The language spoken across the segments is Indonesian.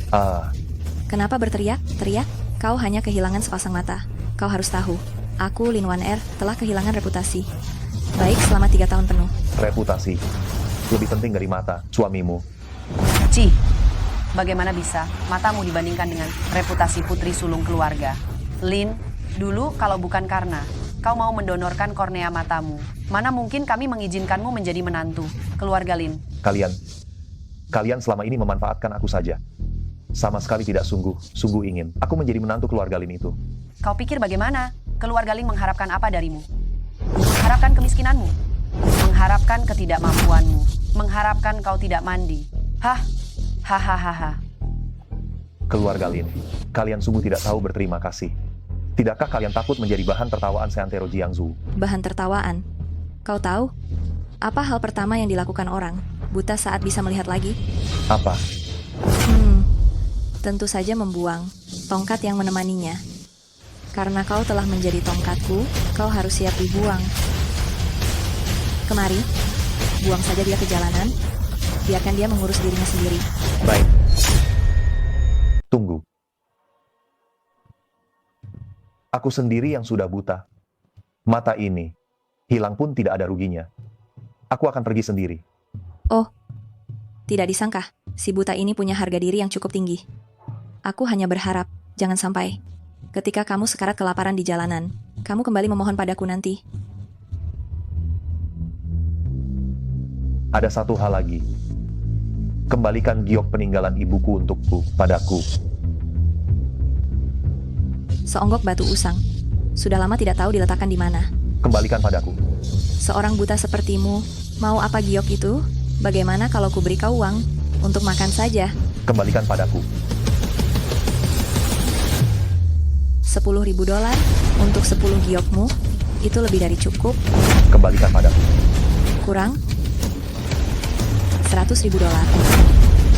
Ah, Kenapa berteriak? Teriak? Kau hanya kehilangan sepasang mata. Kau harus tahu, aku, Lin Wan Er, telah kehilangan reputasi. Baik selama 3 tahun penuh. reputasi. Lebih penting dari mata, suamimu. Ci, bagaimana bisa matamu dibandingkan dengan reputasi putri sulung keluarga? Lin, dulu kalau bukan karena kau mau mendonorkan kornea matamu, mana mungkin kami mengizinkanmu menjadi menantu keluarga Lin? Kalian selama ini memanfaatkan aku saja. Sama sekali tidak sungguh ingin aku menjadi menantu keluarga Lin itu. Kau pikir bagaimana? Keluarga Lin mengharapkan apa darimu? Mengharapkan kemiskinanmu? Mengharapkan ketidakmampuanmu? Mengharapkan kau tidak mandi? Hahaha. Keluarga Lin, kalian sungguh tidak tahu berterima kasih. Tidakkah kalian takut menjadi bahan tertawaan seantero Jiangsu? Bahan tertawaan. Kau tahu? Apa hal pertama yang dilakukan orang buta saat bisa melihat lagi? Apa? Tentu saja membuang tongkat yang menemaninya. Karena kau telah menjadi tongkatku, kau harus siap dibuang. Kemari, buang saja dia ke jalanan. Biarkan dia mengurus dirinya sendiri. Baik. Tunggu. Aku sendiri yang sudah buta. Mata ini hilang pun tidak ada ruginya. Aku akan pergi sendiri. Oh, tidak disangka, si buta ini punya harga diri yang cukup tinggi. Aku hanya berharap, jangan sampai ketika kamu sekarat kelaparan di jalanan, kamu kembali memohon padaku nanti. Ada satu hal lagi. Kembalikan giok peninggalan ibuku untukku, padaku. Seonggok batu usang. Sudah lama tidak tahu diletakkan di mana. Kembalikan padaku. Seorang buta sepertimu, mau apa giok itu? Bagaimana kalau kuberi kau uang untuk makan saja? Kembalikan padaku. $10.000 untuk 10 giokmu, itu lebih dari cukup. Kembalikan padaku. Kurang $100.000.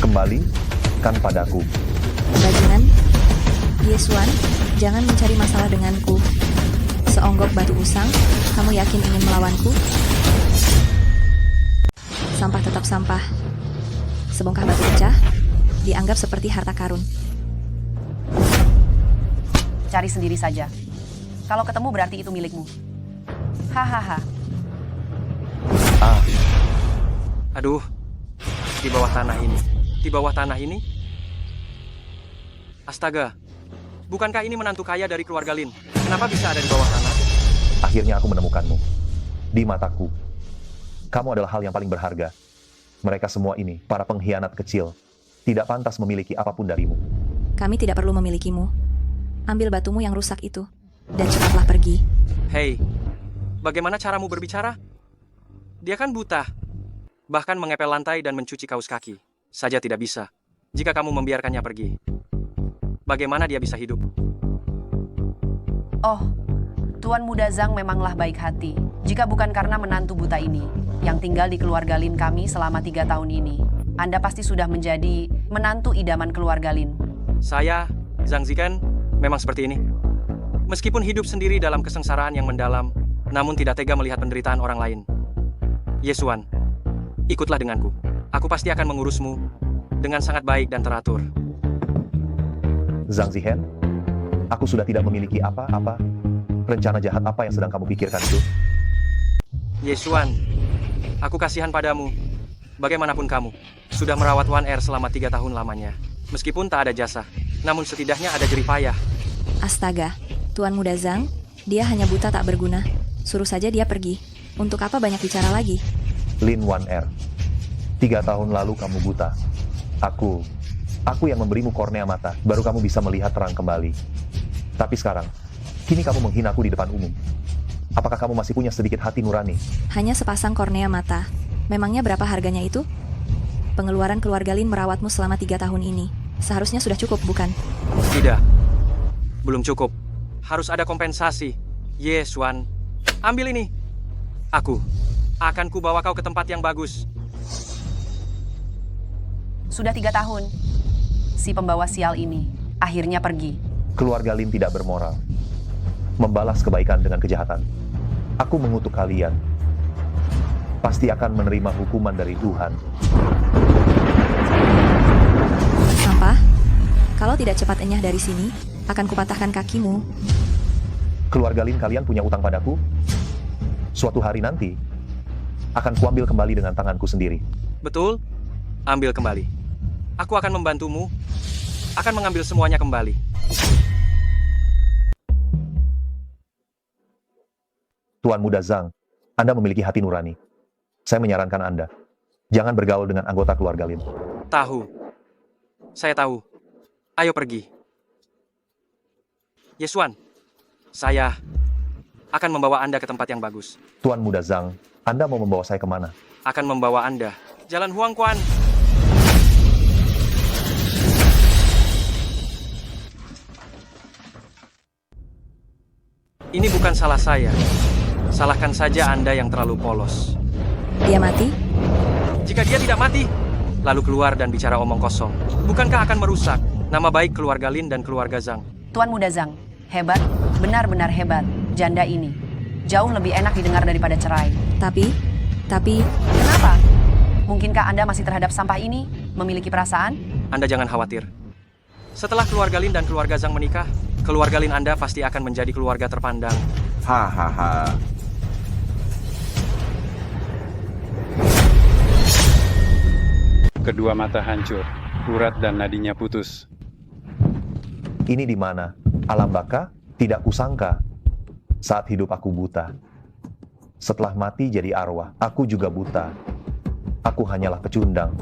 Kembalikan padaku. Bajingan, Yesuan, jangan mencari masalah denganku. Seonggok batu usang, kamu yakin ingin melawanku? Sampah tetap sampah. Sebongkah batu pecah, dianggap seperti harta karun. Cari sendiri saja. Kalau ketemu berarti itu milikmu. Hahaha. Ah, Aduh, di bawah tanah ini. Di bawah tanah ini? Astaga, bukankah ini menantu kaya dari keluarga Lin? Kenapa bisa ada di bawah tanah? akhirnya aku menemukanmu. Di mataku. Kamu adalah hal yang paling berharga. Mereka semua ini, para pengkhianat kecil, tidak pantas memiliki apapun darimu. Kami tidak perlu memilikimu. Ambil batumu yang rusak itu, dan cepatlah pergi. Hei, bagaimana caramu berbicara? Dia kan buta. Bahkan mengepel lantai dan mencuci kaus kaki saja tidak bisa. Jika kamu membiarkannya pergi, bagaimana dia bisa hidup? Oh, Tuan Muda Zhang memanglah baik hati. Jika bukan karena menantu buta ini, yang tinggal di keluarga Lin kami selama 3 tahun ini, Anda pasti sudah menjadi menantu idaman keluarga Lin. Saya, Zhang Ziken, memang seperti ini. Meskipun hidup sendiri dalam kesengsaraan yang mendalam, namun tidak tega melihat penderitaan orang lain. Yesuan, ikutlah denganku. Aku pasti akan mengurusmu dengan sangat baik dan teratur. Zhang Zihen, aku sudah tidak memiliki apa-apa. Rencana jahat apa yang sedang kamu pikirkan itu? Yesuan, aku kasihan padamu. Bagaimanapun kamu, sudah merawat Wan Er selama 3 tahun lamanya. Meskipun tak ada jasa, namun setidaknya ada jerih payah. Astaga, Tuan Muda Zhang, dia hanya buta tak berguna. Suruh saja dia pergi. Untuk apa banyak bicara lagi? Lin Wan Er, 3 tahun lalu kamu buta. Aku yang memberimu kornea mata, baru kamu bisa melihat terang kembali. Tapi sekarang, kini kamu menghinaku di depan umum. Apakah kamu masih punya sedikit hati nurani? Hanya sepasang kornea mata. Memangnya berapa harganya itu? Pengeluaran keluarga Lin merawatmu selama 3 tahun ini. Seharusnya sudah cukup, bukan? Tidak, belum cukup. Harus ada kompensasi. Yesuan, ambil ini. Aku akan kubawa kau ke tempat yang bagus. Sudah 3 tahun, si pembawa sial ini akhirnya pergi. Keluarga Lin tidak bermoral. Membalas kebaikan dengan kejahatan. Aku mengutuk kalian. Pasti akan menerima hukuman dari Tuhan. Sampah? tidak cepat enyah dari sini, akan kupatahkan kakimu. Keluarga Lin kalian punya utang padaku? Suatu hari nanti, akan kuambil kembali dengan tanganku sendiri. Betul? Ambil kembali. Aku akan membantumu. Akan mengambil semuanya kembali. Tuan Muda Zhang, Anda memiliki hati nurani. Saya menyarankan Anda, jangan bergaul dengan anggota keluarga Lin. Tahu. Saya tahu. Ayo pergi. Yesuan, saya akan membawa Anda ke tempat yang bagus. Tuan Muda Zhang, Anda mau membawa saya kemana? Akan membawa Anda. Jalan Huang Quan. Ini bukan salah saya. Salahkan saja Anda yang terlalu polos. Dia mati? Jika dia tidak mati, lalu keluar dan bicara omong kosong. Bukankah akan merusak nama baik keluarga Lin dan keluarga Zhang? Tuan Muda Zhang, hebat, benar-benar hebat. Janda ini jauh lebih enak didengar daripada cerai. Tapi, Kenapa? Mungkinkah Anda masih terhadap sampah ini memiliki perasaan? Anda jangan khawatir. Setelah keluarga Lin dan keluarga Zhang menikah, keluarga Lin Anda pasti akan menjadi keluarga terpandang. Hahaha. Kedua mata hancur, urat dan nadinya putus. Ini di mana? Alam baka? Tidak kusangka. Saat hidup aku buta. Setelah mati jadi arwah, aku juga buta. Aku hanyalah pecundang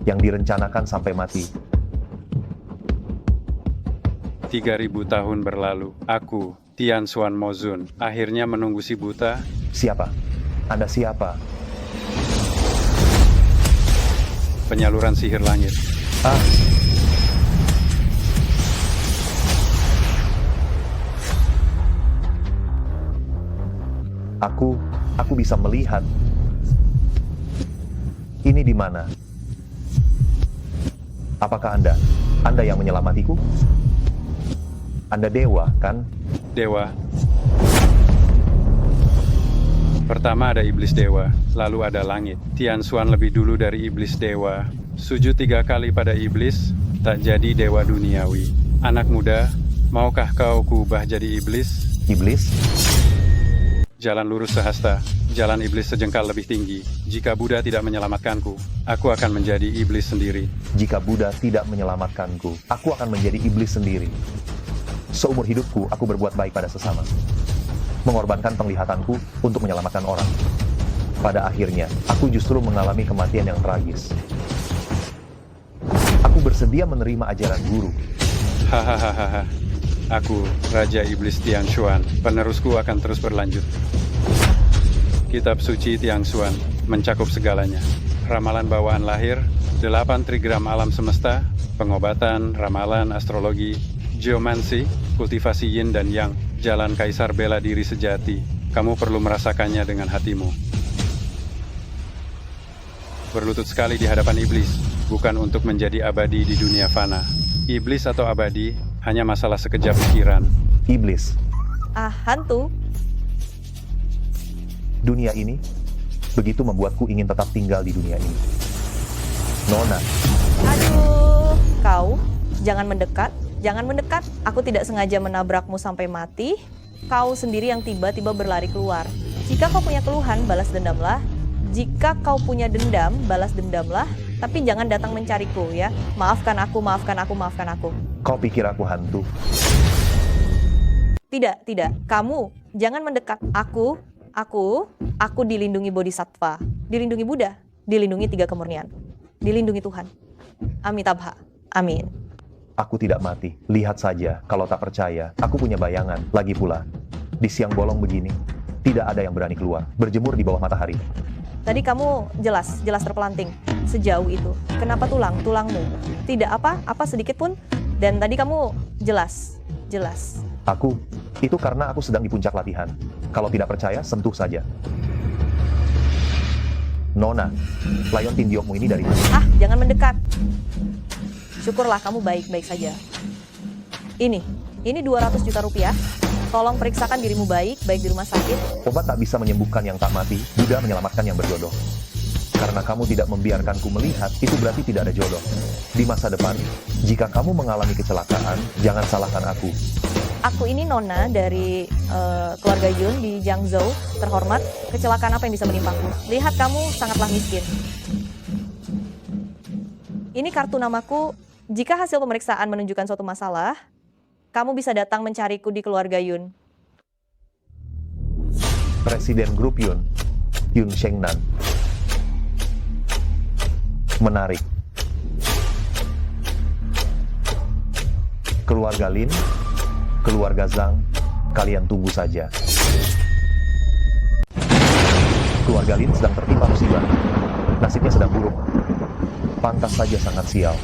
yang direncanakan sampai mati. 3000 tahun berlalu, aku, Tian Xuan Mozun, akhirnya menunggu si buta. Siapa? Anda siapa? Penyaluran sihir langit. Ah, aku bisa melihat. Ini di mana? Apakah Anda yang menyelamatiku? Anda dewa, kan? Dewa. Pertama ada iblis dewa, lalu ada langit. Tian Xuan lebih dulu dari iblis dewa. Sujud 3 kali pada iblis, tak jadi dewa duniawi. Anak muda, maukah kau kuubah jadi iblis? Iblis? Jalan lurus sehasta, jalan iblis sejengkal lebih tinggi. Jika Buddha tidak menyelamatkanku, aku akan menjadi iblis sendiri. Jika Buddha tidak menyelamatkanku, aku akan menjadi iblis sendiri. Seumur hidupku, aku berbuat baik pada sesama. Mengorbankan penglihatanku untuk menyelamatkan orang. Pada akhirnya, aku justru mengalami kematian yang tragis. Aku bersedia menerima ajaran guru. Hahaha. Aku, Raja Iblis Tian Xuan. Penerusku akan terus berlanjut. Kitab suci Tian Xuan mencakup segalanya. Ramalan bawaan lahir, 8 trigram alam semesta, pengobatan, ramalan, astrologi, geomansi, kultivasi yin dan yang, jalan kaisar bela diri sejati. Kamu perlu merasakannya dengan hatimu. Berlutut sekali di hadapan iblis, bukan untuk menjadi abadi di dunia fana. Iblis atau abadi hanya masalah sekejap pikiran. Iblis, Hantu? dunia ini begitu membuatku ingin tetap tinggal di dunia ini. Nona, Aduh, kau jangan mendekat, jangan mendekat. Aku tidak sengaja menabrakmu sampai mati. Kau sendiri yang tiba-tiba berlari keluar. Jika kau punya keluhan, balas dendamlah. Jika kau punya dendam, balas dendamlah. Tapi jangan datang mencariku ya. Maafkan aku, maafkan aku, maafkan aku. kau pikir aku hantu? Tidak, tidak. Kamu jangan mendekat. Aku dilindungi Bodhisattva, dilindungi Buddha, dilindungi 3 kemurnian, dilindungi Tuhan. Amitabha. Amin. Aku tidak mati. Lihat saja, kalau tak percaya, aku punya bayangan. Lagi pula, di siang bolong begini, tidak ada yang berani keluar, berjemur di bawah matahari. Tadi kamu jelas terpelanting sejauh itu. Kenapa tulangmu? Tidak apa sedikit pun. Dan tadi kamu jelas. Itu karena aku sedang di puncak latihan. Kalau tidak percaya, sentuh saja. Nona, layon tindiokmu ini dari mana? Jangan mendekat. Syukurlah kamu baik-baik saja. Ini 200 juta rupiah. Tolong periksakan dirimu baik di rumah sakit. Obat tak bisa menyembuhkan yang tak mati, Buddha menyelamatkan yang berjodoh. karena kamu tidak membiarkanku melihat, itu berarti tidak ada jodoh. Di masa depan, jika kamu mengalami kecelakaan, jangan salahkan aku. Aku ini Nona dari keluarga Yun di Jiangzhou. Terhormat, kecelakaan apa yang bisa menimpaku? Lihat, kamu sangatlah miskin. Ini kartu namaku. Jika hasil pemeriksaan menunjukkan suatu masalah, kamu bisa datang mencariku di keluarga Yun. Presiden grup Yun, Yun Shengnan. Menarik. Keluarga Lin, keluarga Zhang, kalian tunggu saja. Keluarga Lin sedang tertimpa musibah. Nasibnya sedang buruk. Pantas saja sangat sial.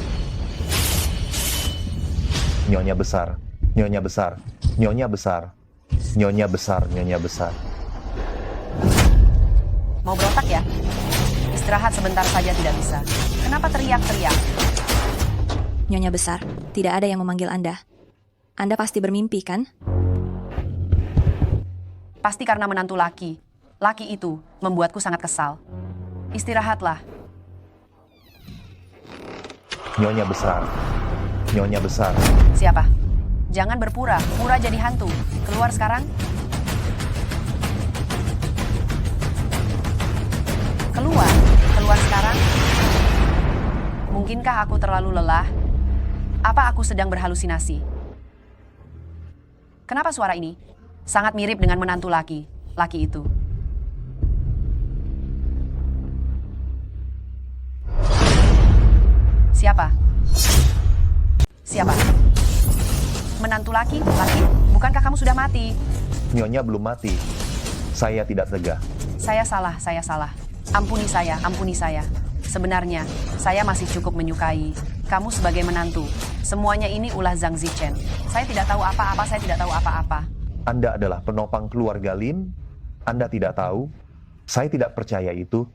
Nyonya besar, nyonya besar, nyonya besar, nyonya besar, nyonya besar. Mau berotak ya? Istirahat sebentar saja tidak bisa. Kenapa teriak-teriak? Nyonya besar, tidak ada yang memanggil Anda. Anda pasti bermimpi, kan? Pasti karena menantu laki. Laki itu membuatku sangat kesal. Istirahatlah. Nyonya besar, nyonya besar. Siapa? Jangan berpura, pura jadi hantu. Keluar sekarang. Keluar, keluar sekarang. Mungkinkah aku terlalu lelah? Apa aku sedang berhalusinasi? Kenapa suara ini sangat mirip dengan menantu laki itu? Siapa? Siapa? Menantu laki? Bukankah kamu sudah mati? Nyonya belum mati. Saya tidak tega. Saya salah. Ampuni saya. Sebenarnya, saya masih cukup menyukai kamu sebagai menantu. Semuanya ini ulah Zhang Zichen. Saya tidak tahu apa-apa. Anda adalah penopang keluarga Lin? Anda tidak tahu? Saya tidak percaya itu.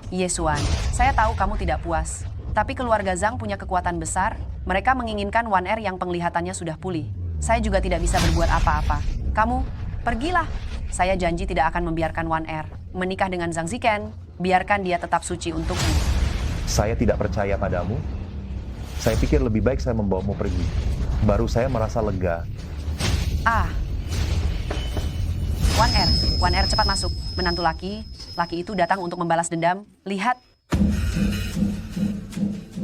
Yesuan, saya tahu kamu tidak puas. Tapi keluarga Zhang punya kekuatan besar. Mereka menginginkan Wan Er yang penglihatannya sudah pulih. Saya juga tidak bisa berbuat apa-apa. Kamu, pergilah. Saya janji tidak akan membiarkan Wan Er menikah dengan Zhang Zichen. Biarkan dia tetap suci untukmu. Saya tidak percaya padamu. Saya pikir lebih baik saya membawamu pergi. Baru saya merasa lega. Wan Er cepat masuk. Menantu laki itu datang untuk membalas dendam. Lihat.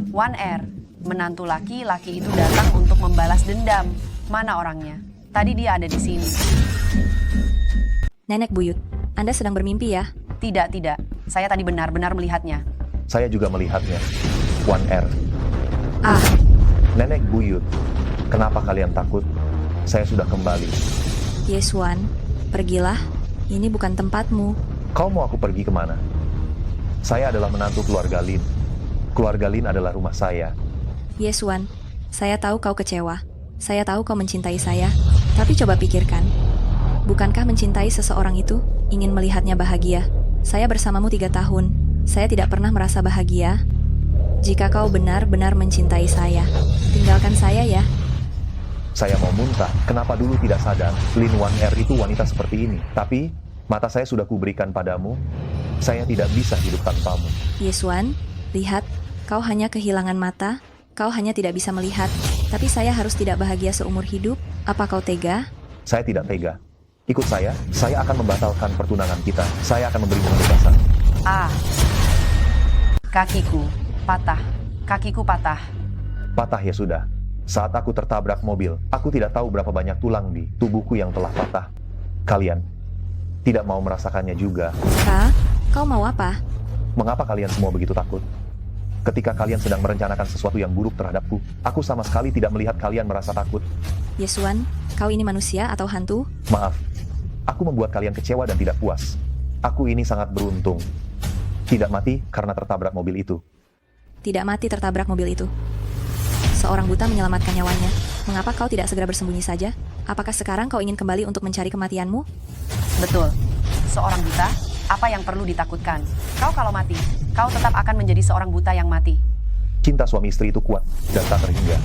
Wan Er, menantu laki itu datang untuk membalas dendam. Mana orangnya? Tadi dia ada di sini. Nenek buyut, Anda sedang bermimpi ya? Tidak. Saya tadi benar-benar melihatnya. Saya juga melihatnya. Wan Er. Nenek buyut, kenapa kalian takut? Saya sudah kembali. Yesuan, pergilah. Ini bukan tempatmu. Kau mau aku pergi kemana? Saya adalah menantu keluarga Lin. Keluarga Lin adalah rumah saya. Yesuan, saya tahu kau kecewa. Saya tahu kau mencintai saya. Tapi coba pikirkan. Bukankah mencintai seseorang itu ingin melihatnya bahagia? Saya bersamamu 3 tahun. Saya tidak pernah merasa bahagia. Jika kau benar-benar mencintai saya, tinggalkan saya ya. Saya mau muntah. Kenapa dulu tidak sadar? Lin Wan Er itu wanita seperti ini. Tapi, mata saya sudah kuberikan padamu. Saya tidak bisa hidup tanpamu. Yesuan, lihat. Kau hanya kehilangan mata. Kau hanya tidak bisa melihat. Tapi saya harus tidak bahagia seumur hidup. Apa kau tega? Saya tidak tega. Ikut saya akan membatalkan pertunangan kita. Saya akan memberimu kebebasan. Kakiku patah. Patah ya sudah. Saat aku tertabrak mobil, aku tidak tahu berapa banyak tulang di tubuhku yang telah patah. Kalian tidak mau merasakannya juga. Kak, kau mau apa? Mengapa kalian semua begitu takut? Ketika kalian sedang merencanakan sesuatu yang buruk terhadapku, aku sama sekali tidak melihat kalian merasa takut. Yesuan, kau ini manusia atau hantu? Maaf, aku membuat kalian kecewa dan tidak puas. Aku ini sangat beruntung. Tidak mati karena tertabrak mobil itu. Tidak mati tertabrak mobil itu. Seorang buta menyelamatkan nyawanya. Mengapa kau tidak segera bersembunyi saja? Apakah sekarang kau ingin kembali untuk mencari kematianmu? Betul. Seorang buta, apa yang perlu ditakutkan? Kau kalau mati, kau tetap akan menjadi seorang buta yang mati. Cinta suami istri itu kuat dan tak terhingga.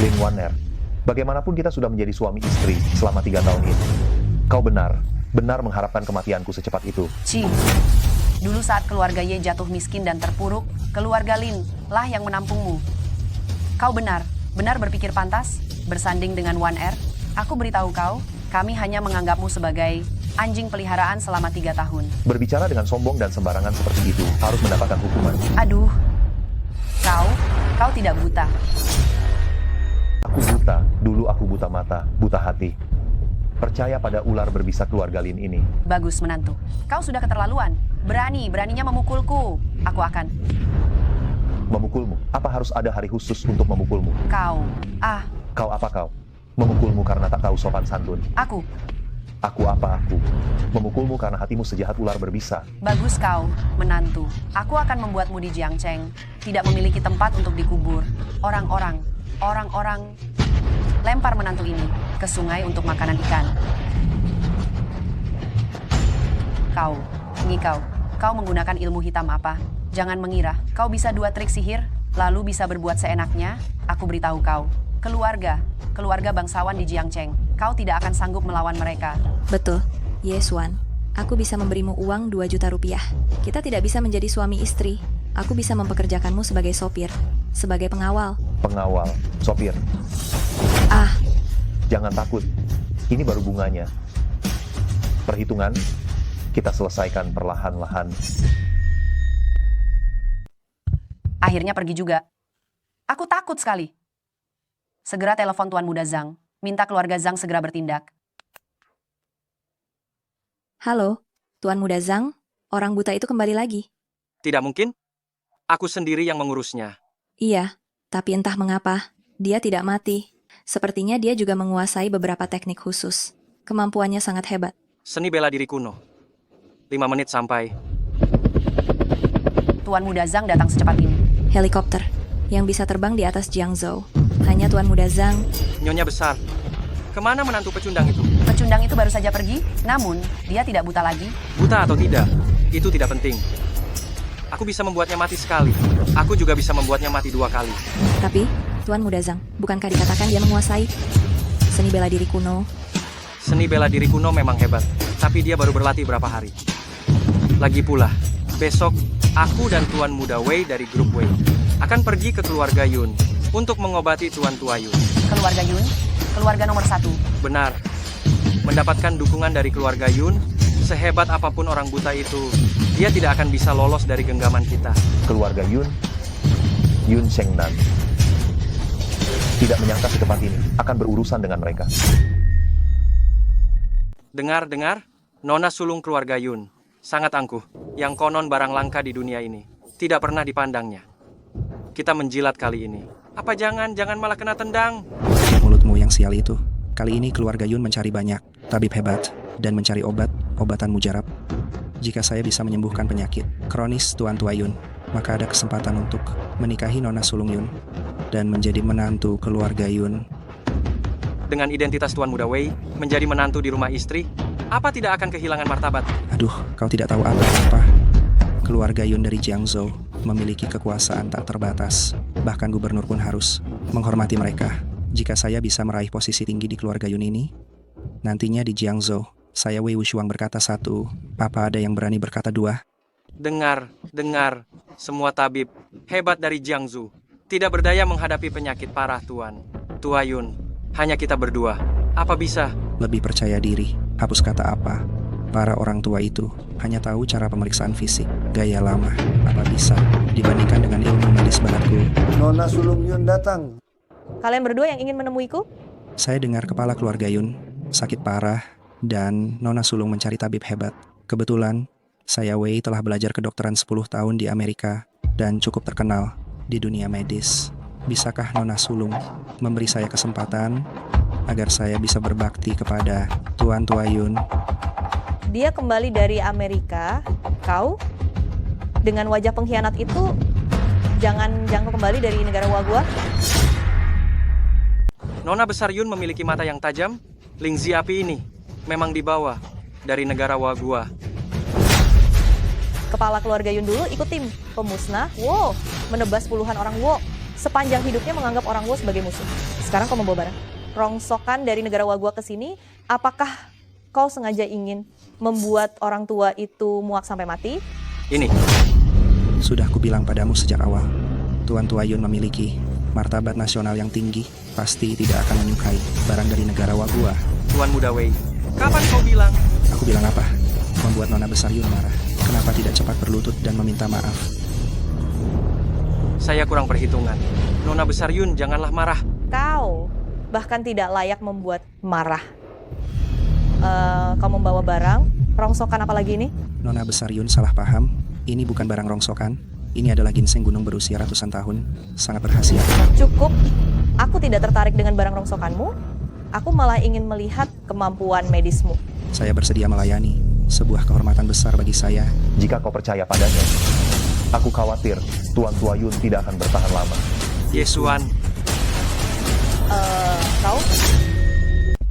Lin Wan Er, bagaimanapun kita sudah menjadi suami istri selama 3 tahun ini. Kau benar mengharapkan kematianku secepat itu. Dulu saat keluarga Ye jatuh miskin dan terpuruk, keluarga Lin lah yang menampungmu. Kau benar berpikir pantas, bersanding dengan Wan Er. Aku beritahu kau, kami hanya menganggapmu sebagai anjing peliharaan selama 3 tahun. Berbicara dengan sombong dan sembarangan seperti itu harus mendapatkan hukuman. Aduh, kau tidak buta. Aku buta, dulu aku buta mata, buta hati. Percaya pada ular berbisa keluarga Lin ini. Bagus menantu. Kau sudah keterlaluan. Beraninya memukulku. Aku akan. Memukulmu? Apa harus ada hari khusus untuk memukulmu? Kau. Kau apa kau? Memukulmu karena tak tahu sopan santun. Aku. Aku apa aku? Memukulmu karena hatimu sejahat ular berbisa. Bagus kau, menantu. Aku akan membuatmu di Jiangcheng. Tidak memiliki tempat untuk dikubur. Orang-orang. Lempar menantu ini ke sungai untuk makanan ikan. Kau menggunakan ilmu hitam apa? Jangan mengira kau bisa 2 trik sihir, lalu bisa berbuat seenaknya. Aku beritahu kau, keluarga bangsawan di Jiangcheng, kau tidak akan sanggup melawan mereka. Betul, Ye Xuan. Aku bisa memberimu uang 2 juta rupiah. Kita tidak bisa menjadi suami istri. Aku bisa mempekerjakanmu sebagai sopir, sebagai pengawal. Pengawal, sopir. Jangan takut, ini baru bunganya. Perhitungan, kita selesaikan perlahan-lahan. Akhirnya pergi juga. Aku takut sekali. Segera telepon Tuan Muda Zhang. Minta keluarga Zhang segera bertindak. Halo, Tuan Muda Zhang, orang buta itu kembali lagi. Tidak mungkin. Aku sendiri yang mengurusnya. Iya, tapi entah mengapa, dia tidak mati. Sepertinya dia juga menguasai beberapa teknik khusus. Kemampuannya sangat hebat. Seni bela diri kuno. 5 menit sampai. Tuan Muda Zhang datang secepat ini. Helikopter yang bisa terbang di atas Jiangzhou. Hanya Tuan Muda Zhang. Nyonya besar. Kemana menantu pecundang itu? Pecundang itu baru saja pergi, namun dia tidak buta lagi. Buta atau tidak, itu tidak penting. Aku bisa membuatnya mati sekali. Aku juga bisa membuatnya mati 2 kali. Tapi, Tuan Muda Zhang, bukankah dikatakan dia menguasai seni bela diri kuno? Seni bela diri kuno memang hebat, tapi dia baru berlatih berapa hari. Lagi pula, besok, aku dan Tuan Muda Wei dari grup Wei akan pergi ke keluarga Yun untuk mengobati Tuan Tua Yun. Keluarga Yun, keluarga nomor 1. Benar. Mendapatkan dukungan dari keluarga Yun, sehebat apapun orang buta itu, dia tidak akan bisa lolos dari genggaman kita. Keluarga Yun Shengnan. Tidak menyangka secepat ini akan berurusan dengan mereka. Dengar, Nona sulung keluarga Yun. Sangat angkuh, yang konon barang langka di dunia ini. Tidak pernah dipandangnya. Kita menjilat kali ini. Apa jangan malah kena tendang? Mulutmu yang sial itu. Kali ini keluarga Yun mencari banyak tabib hebat dan mencari obatan mujarab. Jika saya bisa menyembuhkan penyakit kronis Tuan Tua Yun, maka ada kesempatan untuk menikahi Nona sulung Yun dan menjadi menantu keluarga Yun. Dengan identitas Tuan Muda Wei, menjadi menantu di rumah istri, apa tidak akan kehilangan martabat? Aduh, kau tidak tahu apa-apa. Keluarga Yun dari Jiangzhou memiliki kekuasaan tak terbatas. Bahkan gubernur pun harus menghormati mereka. Jika saya bisa meraih posisi tinggi di keluarga Yun ini, nantinya di Jiangzhou, saya Wei Wushuang berkata 1, apa ada yang berani berkata 2? Dengar, semua tabib hebat dari Jiangzhou tidak berdaya menghadapi penyakit parah Tuan Tua Yun. Hanya kita berdua. Apa bisa? Lebih percaya diri. Hapus kata apa. Para orang tua itu hanya tahu cara pemeriksaan fisik, gaya lama. Apa bisa dibandingkan dengan ilmu medis baratku? Nona sulung Yun datang. Kalian berdua yang ingin menemuiku? Saya dengar kepala keluarga Yun sakit parah dan Nona sulung mencari tabib hebat. Kebetulan, saya Wei telah belajar kedokteran 10 tahun di Amerika dan cukup terkenal di dunia medis. Bisakah Nona sulung memberi saya kesempatan agar saya bisa berbakti kepada Tuan Tua Yun? Dia kembali dari Amerika. Kau dengan wajah pengkhianat itu jangan kembali dari negara Wagua. Nona besar Yun memiliki mata yang tajam. Lingzi api ini memang dibawa dari negara Wagua. Kepala keluarga Yun dulu ikut tim pemusnah. Wow, menebas puluhan orang Wo. Sepanjang hidupnya menganggap orang Wo sebagai musuh. Sekarang kau membawa barang rongsokan dari negara Wagua ke sini. Apakah kau sengaja ingin membuat orang tua itu muak sampai mati? Ini, Sudah kubilang padamu sejak awal, Tuan Tua Yun memiliki martabat nasional yang tinggi, pasti tidak akan menyukai barang dari negara Wagua. Tuan Muda Wei. Kapan kau bilang? Aku bilang apa? Membuat Nona Besar Yun marah. Kenapa tidak cepat berlutut dan meminta maaf? Saya kurang perhitungan. Nona Besar Yun, janganlah marah. Kau bahkan tidak layak membuat marah. Kau membawa barang, rongsokan apa lagi ini? Nona Besar Yun salah paham. Ini bukan barang rongsokan. Ini adalah ginseng gunung berusia ratusan tahun. Sangat berkhasiat. Cukup, aku tidak tertarik dengan barang rongsokanmu. Aku malah ingin melihat kemampuan medismu. Saya bersedia melayani. Sebuah kehormatan besar bagi saya. Jika kau percaya padanya, aku khawatir Tuan Tua Yun tidak akan bertahan lama. Yesuan, Kau?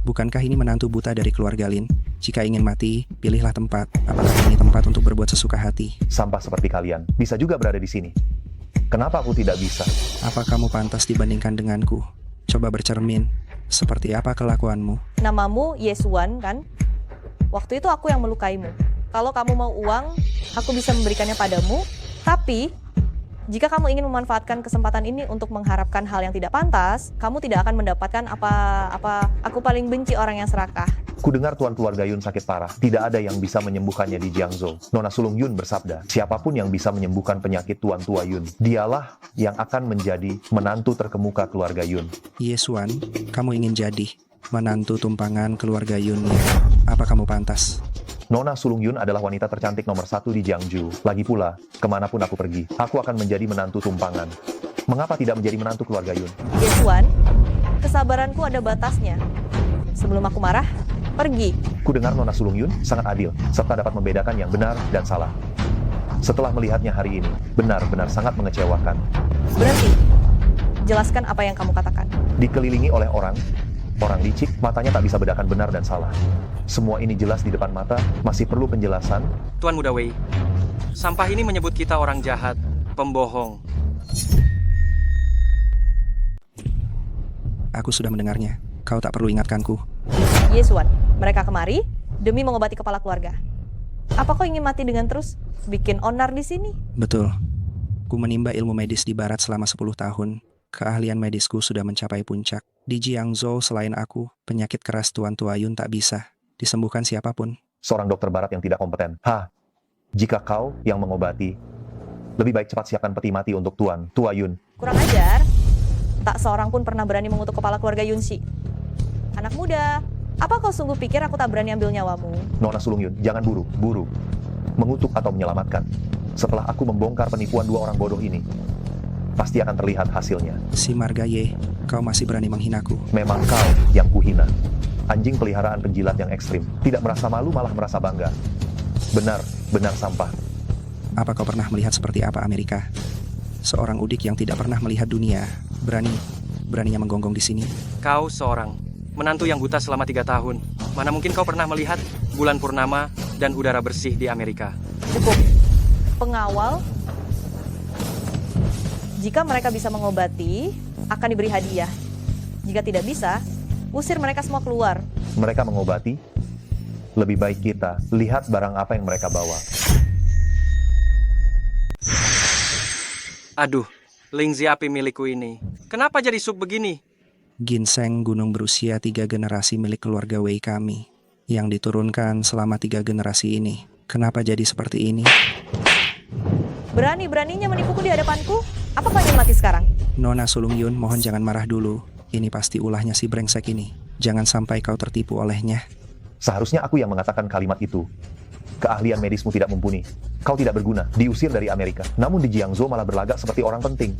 Bukankah ini menantu buta dari keluarga Lin? Jika ingin mati, pilihlah tempat. Apakah ini tempat untuk berbuat sesuka hati? Sampah seperti kalian bisa juga berada di sini. Kenapa aku tidak bisa? Apa kamu pantas dibandingkan denganku? Coba bercermin. Seperti apa kelakuanmu? Namamu Yesuan kan? Waktu itu aku yang melukaimu. Kalau kamu mau uang, aku bisa memberikannya padamu. Tapi, jika kamu ingin memanfaatkan kesempatan ini untuk mengharapkan hal yang tidak pantas, kamu tidak akan mendapatkan apa. Aku paling benci orang yang serakah. Kudengar Tuan Keluarga Yun sakit parah. Tidak ada yang bisa menyembuhkannya di Jiangzhou. Nona Sulung Yun bersabda, siapapun yang bisa menyembuhkan penyakit Tuan Tua Yun, dialah yang akan menjadi menantu terkemuka keluarga Yun. Yesuan, kamu ingin jadi menantu tumpangan keluarga Yun. Apa kamu pantas? Nona Sulung Yun adalah wanita tercantik nomor 1 di Jiangzhou. Lagi pula, kemanapun aku pergi, aku akan menjadi menantu tumpangan. Mengapa tidak menjadi menantu keluarga Yun? Yesuan, kesabaranku ada batasnya. Sebelum aku marah, pergi. Kudengar Nona Sulung Yun sangat adil, serta dapat membedakan yang benar dan salah. Setelah melihatnya hari ini, benar-benar sangat mengecewakan. Berhenti. Jelaskan apa yang kamu katakan. Dikelilingi oleh orang licik, matanya tak bisa bedakan benar dan salah. Semua ini jelas di depan mata, masih perlu penjelasan. Tuan Muda Wei. Sampah ini menyebut kita orang jahat, pembohong. Aku sudah mendengarnya. Kau tak perlu ingatkanku. Yesuan, mereka kemari demi mengobati kepala keluarga. Apa kau ingin mati dengan terus bikin onar di sini? Betul. Ku menimba ilmu medis di barat selama 10 tahun. Keahlian medisku sudah mencapai puncak. Di Jiangzhou selain aku, penyakit keras Tuan Tua Yun tak bisa disembuhkan siapapun. Seorang dokter barat yang tidak kompeten. Jika kau yang mengobati, lebih baik cepat siapkan peti mati untuk Tuan Tua Yun. Kurang ajar. Tak seorang pun pernah berani mengutuk kepala keluarga Yunxi. Anak muda, apa kau sungguh pikir aku tak berani ambil nyawamu? Nona Sulung Yun, jangan buru. Mengutuk atau menyelamatkan. Setelah aku membongkar penipuan 2 orang bodoh ini, pasti akan terlihat hasilnya. Si Margaye, kau masih berani menghinaku. Memang kau yang kuhina. Anjing peliharaan penjilat yang ekstrim. Tidak merasa malu, malah merasa bangga. Benar sampah. Apa kau pernah melihat seperti apa Amerika? Seorang udik yang tidak pernah melihat dunia, beraninya menggonggong di sini. Kau seorang menantu yang buta selama 3 tahun. Mana mungkin kau pernah melihat bulan purnama dan udara bersih di Amerika? Cukup. Pengawal, jika mereka bisa mengobati, akan diberi hadiah. Jika tidak bisa, usir mereka semua keluar. Mereka mengobati. Lebih baik kita lihat barang apa yang mereka bawa. Aduh, Lingzi api milikku ini. Kenapa jadi sup begini? Ginseng gunung berusia 3 generasi milik keluarga Wei kami, yang diturunkan selama 3 generasi ini. Kenapa jadi seperti ini? Berani-beraninya menipuku di hadapanku? Apa kau ingin mati sekarang? Nona Sulung Yun, mohon jangan marah dulu. Ini pasti ulahnya si brengsek ini. Jangan sampai kau tertipu olehnya. Seharusnya aku yang mengatakan kalimat itu. Keahlian medismu tidak mumpuni. Kau tidak berguna, diusir dari Amerika. Namun di Jiangzhou malah berlagak seperti orang penting.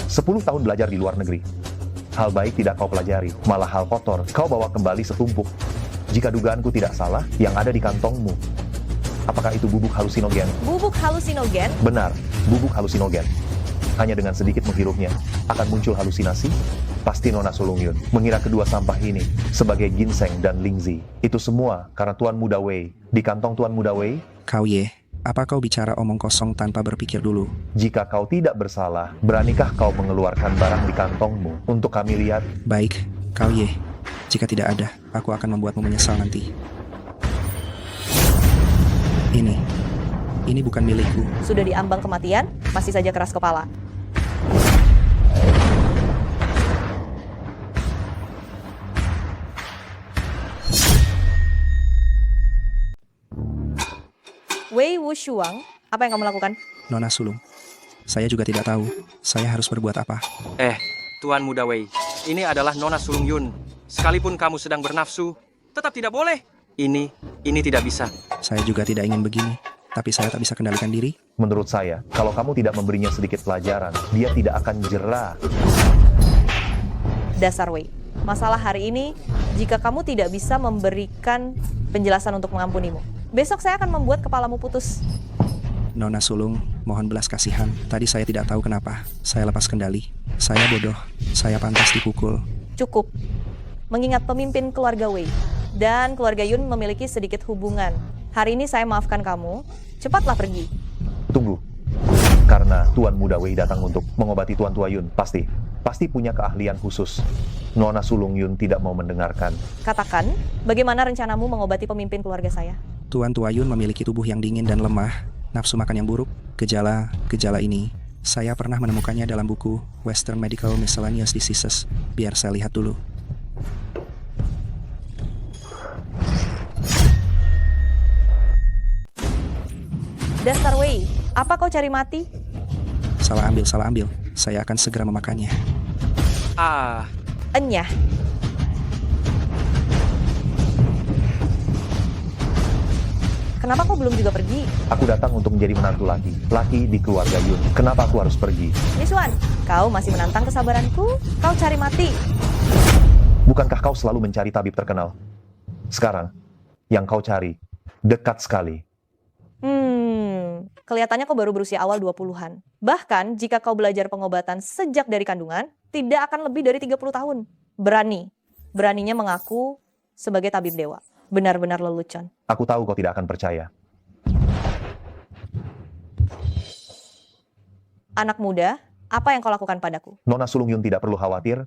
10 tahun belajar di luar negeri. Hal baik tidak kau pelajari, malah hal kotor kau bawa kembali setumpuk. Jika dugaanku tidak salah, yang ada di kantongmu, apakah itu bubuk halusinogen? Bubuk halusinogen? Benar, bubuk halusinogen. Hanya dengan sedikit menghirupnya, akan muncul halusinasi? Pasti Nona Sulung Yun mengira kedua sampah ini sebagai ginseng dan lingzi. Itu semua karena Tuan Muda Wei. Di kantong Tuan Muda Wei, Kau Ye, apa kau bicara omong kosong tanpa berpikir dulu? jika kau tidak bersalah, beranikah kau mengeluarkan barang di kantongmu untuk kami lihat? Baik, kau Ye. Jika tidak ada, aku akan membuatmu menyesal nanti. Ini, Ini bukan milikku. Sudah diambang kematian, masih saja keras kepala. Wei Wushuang, apa yang kamu lakukan? Nona sulung. Saya juga tidak tahu. Saya harus berbuat apa. Tuan Muda Wei, ini adalah Nona Sulung Yun. Sekalipun kamu sedang bernafsu, tetap tidak boleh. Ini tidak bisa. Saya juga tidak ingin begini. Tapi saya tak bisa kendalikan diri. Menurut saya, kalau kamu tidak memberinya sedikit pelajaran, dia tidak akan jera. Dasar Wei. Masalah hari ini, jika kamu tidak bisa memberikan penjelasan untuk mengampunimu, besok saya akan membuat kepalamu putus. Nona sulung, mohon belas kasihan. Tadi saya tidak tahu kenapa. Saya lepas kendali. Saya bodoh. Saya pantas dipukul. Cukup. Mengingat pemimpin keluarga Wei dan keluarga Yun memiliki sedikit hubungan. Hari ini saya maafkan kamu. Cepatlah pergi. Tunggu. Karena Tuan Muda Wei datang untuk mengobati Tuan Tua Yun, pasti punya keahlian khusus. Nona Sulung Yun tidak mau mendengarkan. Katakan, bagaimana rencanamu mengobati pemimpin keluarga saya? Tuan Tua Yun memiliki tubuh yang dingin dan lemah, nafsu makan yang buruk. Gejala ini, saya pernah menemukannya dalam buku Western Medical Miscellaneous Diseases. Biar saya lihat dulu. Dasar Wei, apa kau cari mati? Salah ambil. Saya akan segera memakannya. Enyah. Kenapa kau belum juga pergi? Aku datang untuk menjadi menantu laki di keluarga Yun. Kenapa aku harus pergi? Niswan, kau masih menantang kesabaranku? Kau cari mati. Bukankah kau selalu mencari tabib terkenal? Sekarang, yang kau cari dekat sekali. Kelihatannya kau baru berusia awal 20-an. Bahkan jika kau belajar pengobatan sejak dari kandungan, tidak akan lebih dari 30 tahun. Beraninya mengaku sebagai tabib dewa. Benar-benar lelucon. Aku tahu kau tidak akan percaya. Anak muda, apa yang kau lakukan padaku? Nona Sulung Yun tidak perlu khawatir,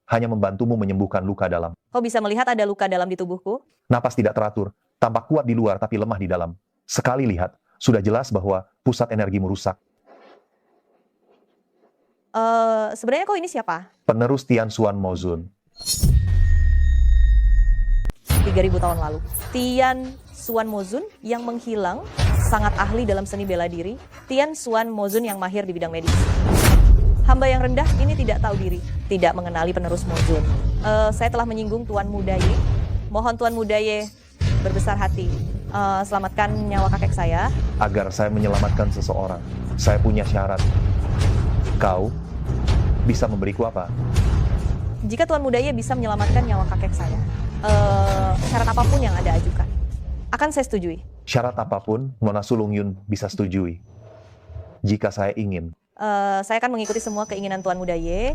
hanya membantumu menyembuhkan luka dalam. Kau bisa melihat ada luka dalam di tubuhku? Napas tidak teratur, tampak kuat di luar tapi lemah di dalam. Sekali lihat, sudah jelas bahwa pusat energimu rusak. Sebenarnya kau ini siapa? Penerus Tian Xuan Mozun. 3000 tahun lalu. Tian Xuan Mozun yang menghilang, sangat ahli dalam seni bela diri. Tian Xuan Mozun yang mahir di bidang medis. Hamba yang rendah ini tidak tahu diri, tidak mengenali penerus Mozun. Saya telah menyinggung Tuan Muda Ye. Mohon Tuan Muda Ye berbesar hati. Selamatkan nyawa kakek saya. Agar saya menyelamatkan seseorang, saya punya syarat. Kau bisa memberiku apa? Jika Tuan Muda Ye bisa menyelamatkan nyawa kakek saya, syarat apapun yang Anda ajukan, akan saya setujui. Syarat apapun, Nona Sulung Yun bisa setujui. Jika saya ingin. Saya akan mengikuti semua keinginan Tuan Muda Ye.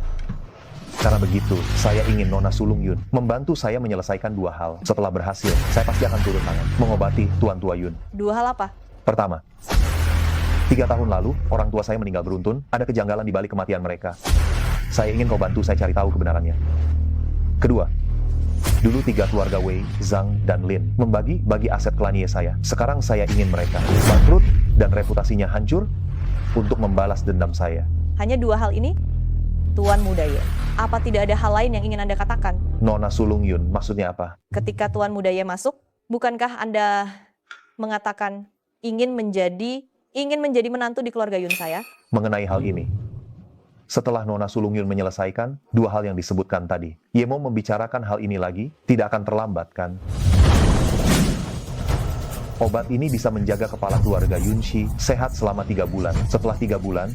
Karena begitu, saya ingin Nona Sulung Yun membantu saya menyelesaikan dua hal. Setelah berhasil, saya pasti akan turun tangan mengobati Tuan Tua Yun. Dua hal apa? Pertama, 3 tahun lalu, orang tua saya meninggal beruntun, ada kejanggalan di balik kematian mereka. Saya ingin kau bantu saya cari tahu kebenarannya. Kedua, dulu 3 keluarga Wei, Zhang, dan Lin membagi aset klanie saya. Sekarang saya ingin mereka bangkrut dan reputasinya hancur untuk membalas dendam saya. Hanya 2 hal ini? Tuan Muda Ye, apa tidak ada hal lain yang ingin Anda katakan? Nona Sulung Yun, maksudnya apa? Ketika Tuan Muda Ye masuk, bukankah Anda mengatakan ingin menjadi menantu di keluarga Yun saya? Mengenai hal ini, setelah Nona Sulung Yun menyelesaikan 2 hal yang disebutkan tadi, Ye mau membicarakan hal ini lagi, tidak akan terlambat kan? Obat ini bisa menjaga kepala keluarga Yunshi sehat selama 3 bulan. Setelah 3 bulan,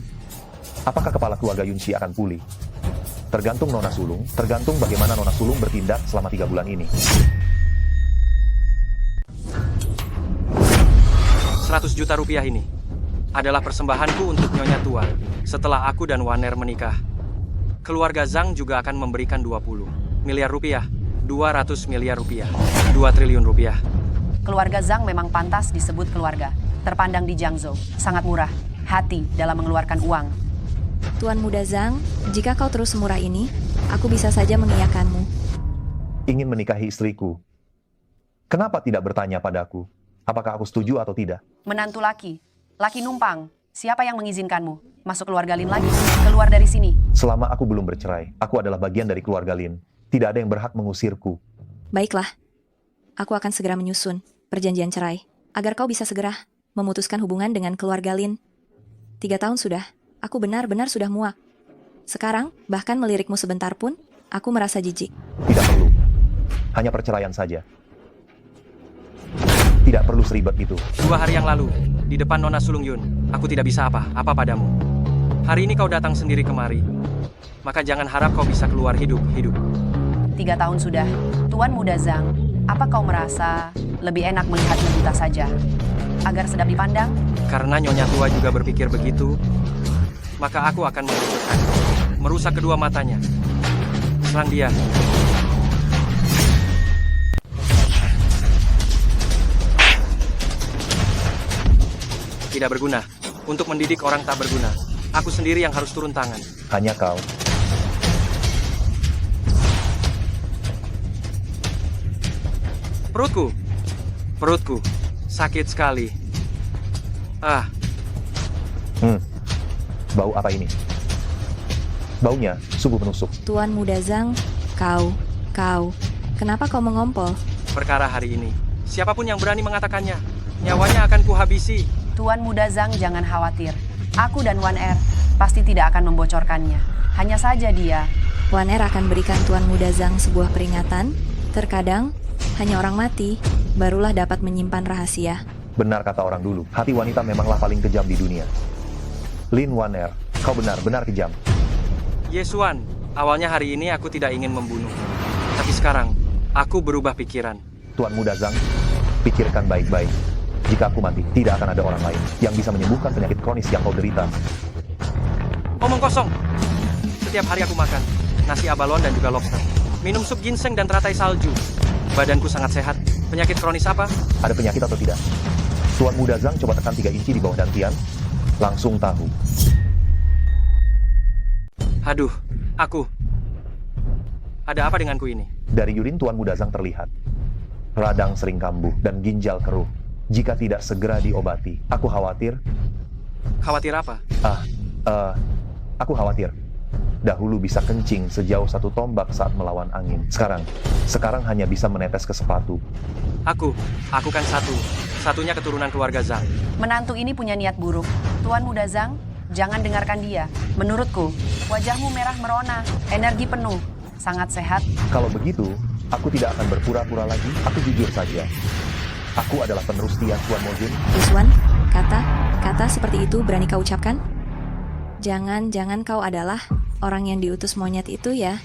apakah kepala keluarga Yunshi akan pulih? Tergantung Nona Sulung, tergantung bagaimana Nona Sulung bertindak selama 3 bulan ini. 100 juta rupiah ini adalah persembahanku untuk Nyonya Tua. Setelah aku dan Waner menikah, keluarga Zhang juga akan memberikan 20 miliar rupiah, 200 miliar rupiah, 2 triliun rupiah. Keluarga Zhang memang pantas disebut keluarga. Terpandang di Jiangzhou, sangat murah hati dalam mengeluarkan uang. Tuan Muda Zhang, jika kau terus semurah ini, aku bisa saja mengiyakanmu. Ingin menikahi istriku. Kenapa tidak bertanya padaku? Apakah aku setuju atau tidak? Menantu laki, Laki numpang, siapa yang mengizinkanmu masuk keluarga Lin lagi? Keluar dari sini. Selama aku belum bercerai, aku adalah bagian dari keluarga Lin. Tidak ada yang berhak mengusirku. Baiklah. Aku akan segera menyusun perjanjian cerai, agar kau bisa segera memutuskan hubungan dengan keluarga Lin. 3 tahun sudah, aku benar-benar sudah muak. Sekarang, bahkan melirikmu sebentar pun, aku merasa jijik. Tidak perlu. Hanya perceraian saja. Tidak perlu seribet itu. 2 hari yang lalu, di depan Nona Sulung Yun, aku tidak bisa apa-apa padamu. Hari ini kau datang sendiri kemari. Maka jangan harap kau bisa keluar hidup-hidup. 3 tahun sudah. Tuan Muda Zhang, apa kau merasa lebih enak melihatnya buta saja? Agar sedap dipandang? Karena Nyonya tua juga berpikir begitu, maka aku akan menunjukkannya. Merusak kedua matanya. Serang dia. Tidak berguna. Untuk mendidik orang tak berguna, aku sendiri yang harus turun tangan. Hanya kau. Perutku, sakit sekali. Bau apa ini? Baunya sungguh menusuk. Tuan Muda Zhang, kau, kenapa kau mengompol? Perkara hari ini, siapapun yang berani mengatakannya, nyawanya akan kuhabisi. Tuan Muda Zhang jangan khawatir. Aku dan Wan Er pasti tidak akan membocorkannya. Hanya saja dia. Wan Er akan berikan Tuan Muda Zhang sebuah peringatan. Terkadang, hanya orang mati barulah dapat menyimpan rahasia. Benar kata orang dulu, hati wanita memanglah paling kejam di dunia. Lin Wan Er, kau benar-benar kejam. Yesuan, awalnya hari ini aku tidak ingin membunuh. Tapi sekarang, aku berubah pikiran. Tuan Muda Zhang, pikirkan baik-baik. Jika aku mati, tidak akan ada orang lain yang bisa menyembuhkan penyakit kronis yang kau derita. Omong kosong. Setiap hari aku makan nasi abalon dan juga lobster. Minum sup ginseng dan teratai salju. Badanku sangat sehat. Penyakit kronis apa? Ada penyakit atau tidak? Tuan Muda Zhang coba tekan 3 inci di bawah dantian. Langsung tahu. Aduh, aku. Ada apa denganku ini? Dari urin Tuan Muda Zhang terlihat radang sering kambuh dan ginjal keruh. Jika tidak segera diobati, aku khawatir. Khawatir apa? Aku khawatir. Dahulu bisa kencing sejauh 1 tombak saat melawan angin. Sekarang hanya bisa menetes ke sepatu. Aku kan satunya keturunan keluarga Zhang. Menantu ini punya niat buruk. Tuan Muda Zhang, jangan dengarkan dia. Menurutku, wajahmu merah merona, energi penuh, sangat sehat. Kalau begitu, aku tidak akan berpura-pura lagi. Aku jujur saja. Aku adalah penerus setia Tuan Mojun. Yesuan, kata seperti itu berani kau ucapkan? Jangan kau adalah orang yang diutus monyet itu ya?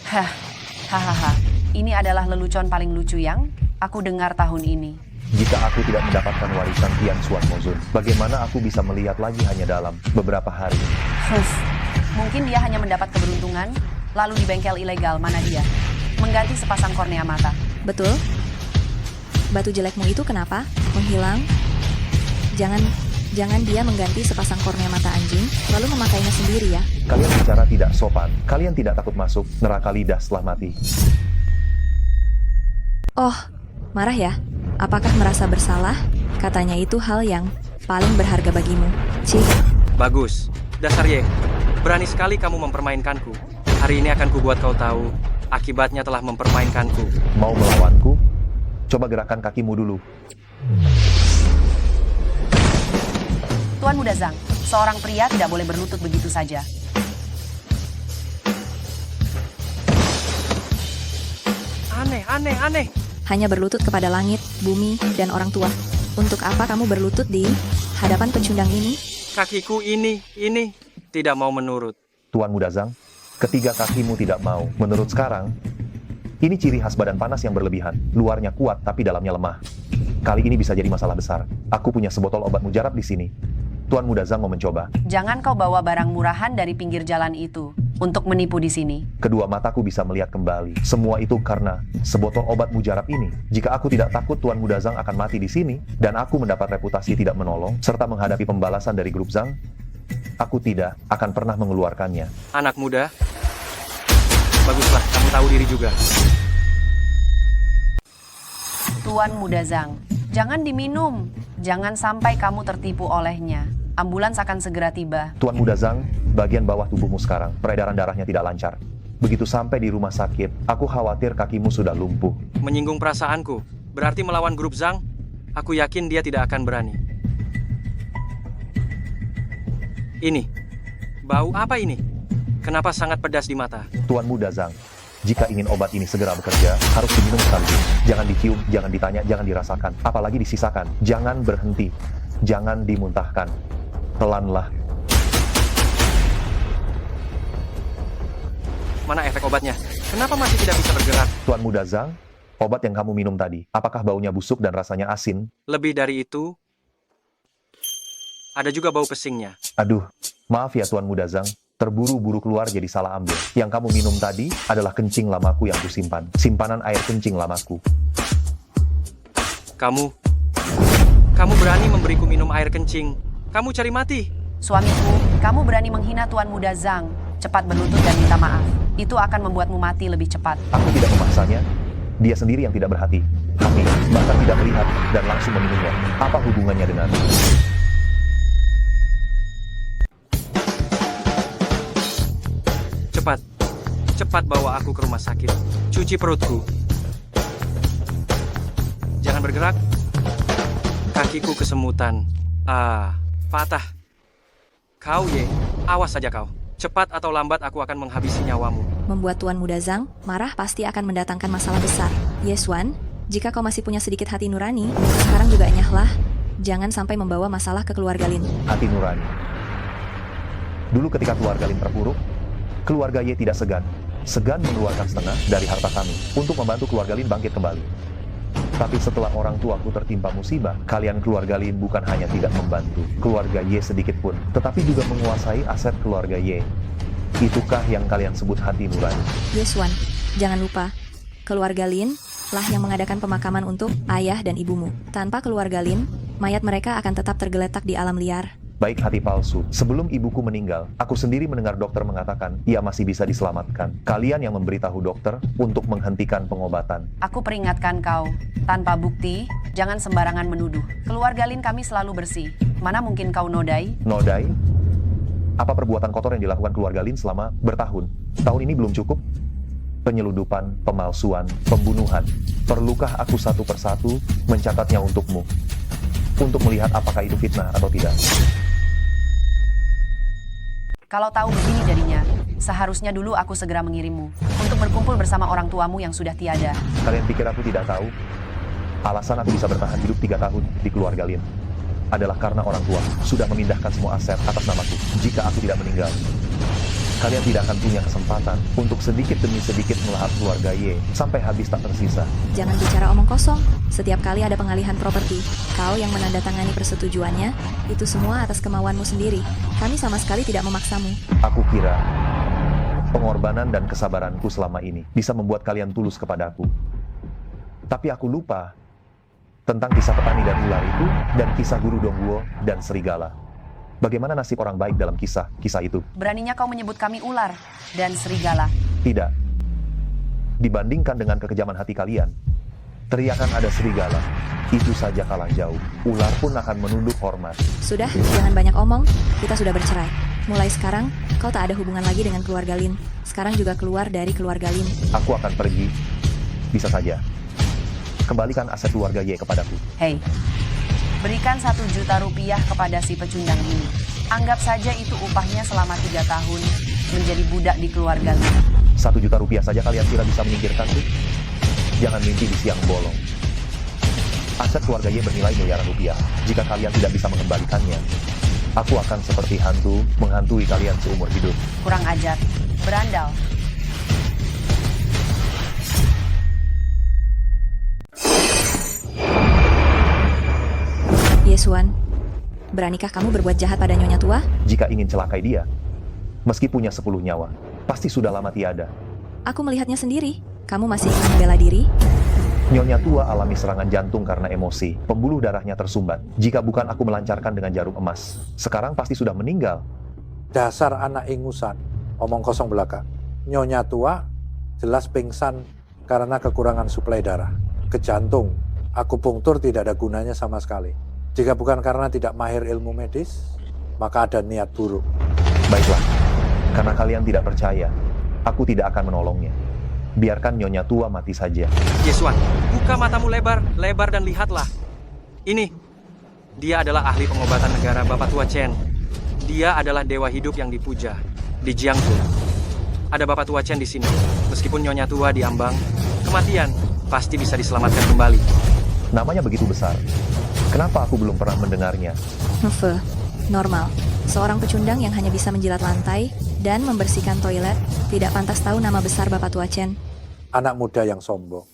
Hahaha. Ini adalah lelucon paling lucu yang aku dengar tahun ini. Jika aku tidak mendapatkan warisan Tian Xuan Mozun, bagaimana aku bisa melihat lagi hanya dalam beberapa hari? Mungkin dia hanya mendapat keberuntungan, lalu di bengkel ilegal mana dia mengganti sepasang kornea mata. Betul? Batu jelekmu itu kenapa? Menghilang? Jangan dia mengganti sepasang kornea mata anjing, lalu memakainya sendiri ya? Kalian bicara tidak sopan. Kalian tidak takut masuk neraka lidah setelah mati. Oh, marah ya? Apakah merasa bersalah? Katanya itu hal yang paling berharga bagimu. Cih. Bagus. Dasar Ye. Berani sekali kamu mempermainkanku. Hari ini akan kubuat kau tahu. Akibatnya telah mempermainkanku. Mau melawanku? Coba gerakan kakimu dulu. Tuan Muda Zhang, seorang pria tidak boleh berlutut begitu saja. Aneh. Hanya berlutut kepada langit, bumi, dan orang tua. Untuk apa kamu berlutut di hadapan pecundang ini? Kakiku ini tidak mau menurut. Tuan Muda Zhang, ketiga kakimu tidak mau. Menurut sekarang, ini ciri khas badan panas yang berlebihan. Luarnya kuat tapi dalamnya lemah. Kali ini bisa jadi masalah besar. Aku punya sebotol obat mujarab di sini. Tuan Muda Zhang mau mencoba. Jangan kau bawa barang murahan dari pinggir jalan itu untuk menipu di sini. Kedua mataku bisa melihat kembali. Semua itu karena sebotol obat mujarab ini. Jika aku tidak takut Tuan Muda Zhang akan mati di sini, dan aku mendapat reputasi tidak menolong, serta menghadapi pembalasan dari grup Zhang, aku tidak akan pernah mengeluarkannya. Anak muda, baguslah kamu tahu diri juga. Tuan Muda Zhang, jangan diminum. Jangan sampai kamu tertipu olehnya. Ambulans akan segera tiba. Tuan Muda Zhang, bagian bawah tubuhmu sekarang, peredaran darahnya tidak lancar. Begitu sampai di rumah sakit, aku khawatir kakimu sudah lumpuh. Menyinggung perasaanku, berarti melawan grup Zhang? Aku yakin dia tidak akan berani. Ini, bau apa ini? Kenapa sangat pedas di mata? Tuan Muda Zhang, jika ingin obat ini segera bekerja, harus diminum sekaligus. Jangan dicium, jangan ditanya, jangan dirasakan, apalagi disisakan. Jangan berhenti, jangan dimuntahkan. Pelanlah. Mana efek obatnya? Kenapa masih tidak bisa bergerak? Tuan Muda Zhang, obat yang kamu minum tadi, apakah baunya busuk dan rasanya asin? Lebih dari itu, ada juga bau pesingnya. Aduh, maaf ya Tuan Muda Zhang, terburu-buru keluar jadi salah ambil. Yang kamu minum tadi adalah kencing lamaku yang kusimpan. Simpanan air kencing lamaku. Kamu berani memberiku minum air kencing. Kamu cari mati. Suamiku, kamu berani menghina Tuan Muda Zhang. Cepat berlutut dan minta maaf. Itu akan membuatmu mati lebih cepat. Aku tidak memaksanya. Dia sendiri yang tidak berhati. Hati, bahkan tidak melihat dan langsung meminumnya. Apa hubungannya dengan... Cepat bawa aku ke rumah sakit. Cuci perutku. Jangan bergerak. Kakiku kesemutan. Patah. Kau, Ye, awas saja kau. Cepat atau lambat aku akan menghabisi nyawamu. Membuat Tuan Muda Zhang marah pasti akan mendatangkan masalah besar. Yeswan, jika kau masih punya sedikit hati nurani, sekarang juga enyahlah. Jangan sampai membawa masalah ke keluarga Lin. hati nurani. Dulu ketika keluarga Lin terpuruk, keluarga Ye tidak segan mengeluarkan setengah dari harta kami untuk membantu keluarga Lin bangkit kembali. Tapi setelah orang tuaku tertimpa musibah, kalian keluarga Lin bukan hanya tidak membantu keluarga Ye sedikit pun, tetapi juga menguasai aset keluarga Ye. Itukah yang kalian sebut hati nurani? Yeswan, jangan lupa, keluarga Lin lah yang mengadakan pemakaman untuk ayah dan ibumu. Tanpa keluarga Lin, mayat mereka akan tetap tergeletak di alam liar. Baik hati palsu, sebelum ibuku meninggal, aku sendiri mendengar dokter mengatakan ia masih bisa diselamatkan. Kalian yang memberitahu dokter untuk menghentikan pengobatan. Aku peringatkan kau, tanpa bukti, jangan sembarangan menuduh. Keluarga Lin kami selalu bersih. Mana mungkin kau nodai? Nodai? Apa perbuatan kotor yang dilakukan keluarga Lin selama bertahun? Tahun ini belum cukup? Penyeludupan, pemalsuan, pembunuhan. Perlukah aku satu persatu mencatatnya untukmu? Untuk melihat apakah itu fitnah atau tidak? Kalau tahu begini jadinya, seharusnya dulu aku segera mengirimmu untuk berkumpul bersama orang tuamu yang sudah tiada. Kalian pikir aku tidak tahu? Alasan aku bisa bertahan hidup 3 tahun di keluarga Lin adalah karena orang tua sudah memindahkan semua aset atas namaku. Jika aku tidak meninggal, kalian tidak akan punya kesempatan untuk sedikit demi sedikit melahap keluarga Ye sampai habis tak tersisa. Jangan bicara omong kosong. Setiap kali ada pengalihan properti, kau yang menandatangani persetujuannya, itu semua atas kemauanmu sendiri. Kami sama sekali tidak memaksamu. Aku kira pengorbanan dan kesabaranku selama ini bisa membuat kalian tulus kepadaku. Tapi aku lupa tentang kisah petani dan ular itu dan kisah guru Dongguo dan serigala. Bagaimana nasib orang baik dalam kisah itu? Beraninya kau menyebut kami ular dan serigala. Tidak. Dibandingkan dengan kekejaman hati kalian, teriakan ada serigala, itu saja kalah jauh. Ular pun akan menunduk hormat. Sudah, jangan banyak omong. Kita sudah bercerai. Mulai sekarang, kau tak ada hubungan lagi dengan keluarga Lin. Sekarang juga keluar dari keluarga Lin. Aku akan pergi. Bisa saja. Kembalikan aset keluarga Ye kepadaku. Hei, berikan 1 juta rupiah kepada si pecundang ini. Anggap saja itu upahnya selama 3 tahun menjadi budak di keluarga Lin. 1 juta rupiah saja kalian kira bisa menyingkirkanku? Jangan mimpi di siang bolong. Aset keluarga Ye bernilai miliaran rupiah. Jika kalian tidak bisa mengembalikannya, aku akan seperti hantu menghantui kalian seumur hidup. Kurang ajar, berandal. Yeswan, beranikah kamu berbuat jahat pada Nyonya Tua? Jika ingin celakai dia, meski punya 10 nyawa, pasti sudah lama tiada. Aku melihatnya sendiri. Kamu masih ingin membela diri? Nyonya Tua alami serangan jantung karena emosi. Pembuluh darahnya tersumbat. Jika bukan aku melancarkan dengan jarum emas, sekarang pasti sudah meninggal. Dasar anak ingusan, omong kosong belaka. Nyonya Tua jelas pingsan karena kekurangan suplai darah. Ke jantung, akupunktur tidak ada gunanya sama sekali. Jika bukan karena tidak mahir ilmu medis, maka ada niat buruk. Baiklah, karena kalian tidak percaya, aku tidak akan menolongnya. Biarkan Nyonya Tua mati saja. Yesuan, buka matamu lebar, lebar dan lihatlah. Ini, dia adalah ahli pengobatan negara Bapak Tua Chen. Dia adalah dewa hidup yang dipuja di Jiangsu. Ada Bapak Tua Chen di sini. Meskipun Nyonya Tua diambang, kematian pasti bisa diselamatkan kembali. Namanya begitu besar. Kenapa aku belum pernah mendengarnya? Normal. Seorang pecundang yang hanya bisa menjilat lantai dan membersihkan toilet tidak pantas tahu nama besar Bapak Tua Chen. Anak muda yang sombong.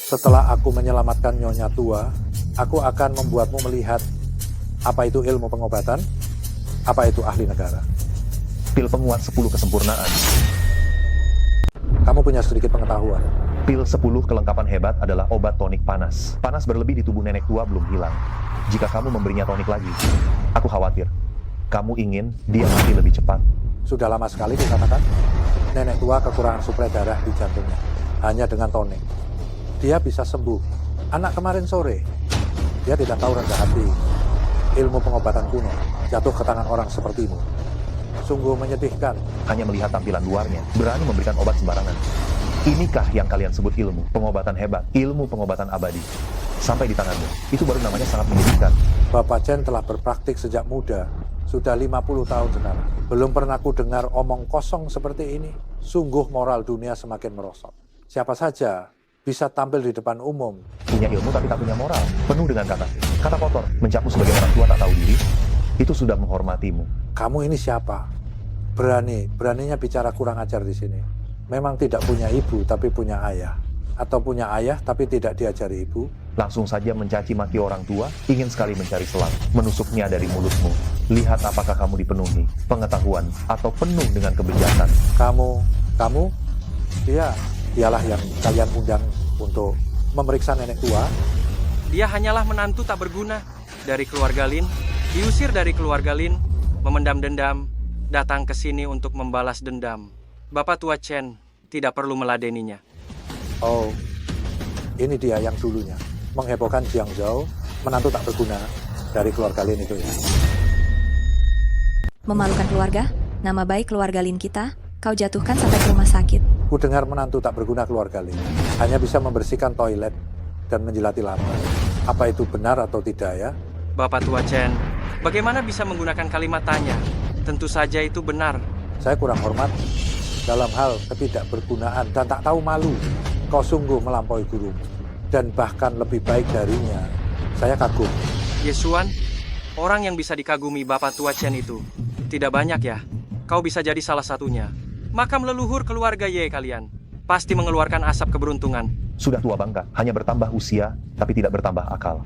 Setelah aku menyelamatkan Nyonya Tua, aku akan membuatmu melihat apa itu ilmu pengobatan, apa itu ahli negara. Pil penguat 10 kesempurnaan. Kamu punya sedikit pengetahuan. Pil 10 kelengkapan hebat adalah obat tonik panas. Panas berlebih di tubuh nenek tua belum hilang. Jika kamu memberinya tonik lagi, aku khawatir. Kamu ingin dia mati lebih cepat. Sudah lama sekali dikatakan, nenek tua kekurangan suplai darah di jantungnya. Hanya dengan tonik. Dia bisa sembuh. Anak kemarin sore, dia tidak tahu rendah hati. Ilmu pengobatan kuno jatuh ke tangan orang sepertimu. Sungguh menyedihkan. Hanya melihat tampilan luarnya, berani memberikan obat sembarangan. Inikah yang kalian sebut ilmu pengobatan hebat, ilmu pengobatan abadi? Sampai di tanganmu, itu baru namanya sangat menyedihkan. Bapak Chen telah berpraktik sejak muda. Sudah 50 tahun sekarang. Belum pernah ku dengar omong kosong seperti ini. Sungguh moral dunia semakin merosot. Siapa saja bisa tampil di depan umum. Punya ilmu tapi tak punya moral, penuh dengan kata kotor, mencapmu sebagai orang tua tak tahu diri. Itu sudah menghormatimu. Kamu ini siapa? Beraninya bicara kurang ajar di sini. Memang tidak punya ibu tapi punya ayah. Atau punya ayah tapi tidak diajari ibu. Langsung saja mencaci maki orang tua, ingin sekali mencari selang, menusuknya dari mulutmu. Lihat apakah kamu dipenuhi pengetahuan atau penuh dengan kebejatan. Kamu, dialah yang kalian undang untuk memeriksa nenek tua. Dia hanyalah menantu tak berguna dari keluarga Lin, diusir dari keluarga Lin, memendam dendam, datang ke sini untuk membalas dendam. Bapak Tua Chen tidak perlu meladeninya. Oh, ini dia yang dulunya menghebohkan Jiangzhou, menantu tak berguna dari keluarga Lin itu ya. Memalukan keluarga, nama baik keluarga Lin kita, kau jatuhkan sampai ke rumah sakit. Ku dengar menantu tak berguna keluarga Lin hanya bisa membersihkan toilet dan menjilati lantai. Apa itu benar atau tidak ya? Bapak Tua Chen, bagaimana bisa menggunakan kalimat tanya? Tentu saja itu benar. Saya kurang hormat dalam hal ketidakbergunaan dan tak tahu malu. Kau sungguh melampaui gurumu. Dan bahkan lebih baik darinya. Saya kagum. Yesuan, orang yang bisa dikagumi Bapak Tua Chen itu tidak banyak ya. Kau bisa jadi salah satunya. Makam leluhur keluarga Ye kalian pasti mengeluarkan asap keberuntungan. Sudah tua bangka, hanya bertambah usia, tapi tidak bertambah akal.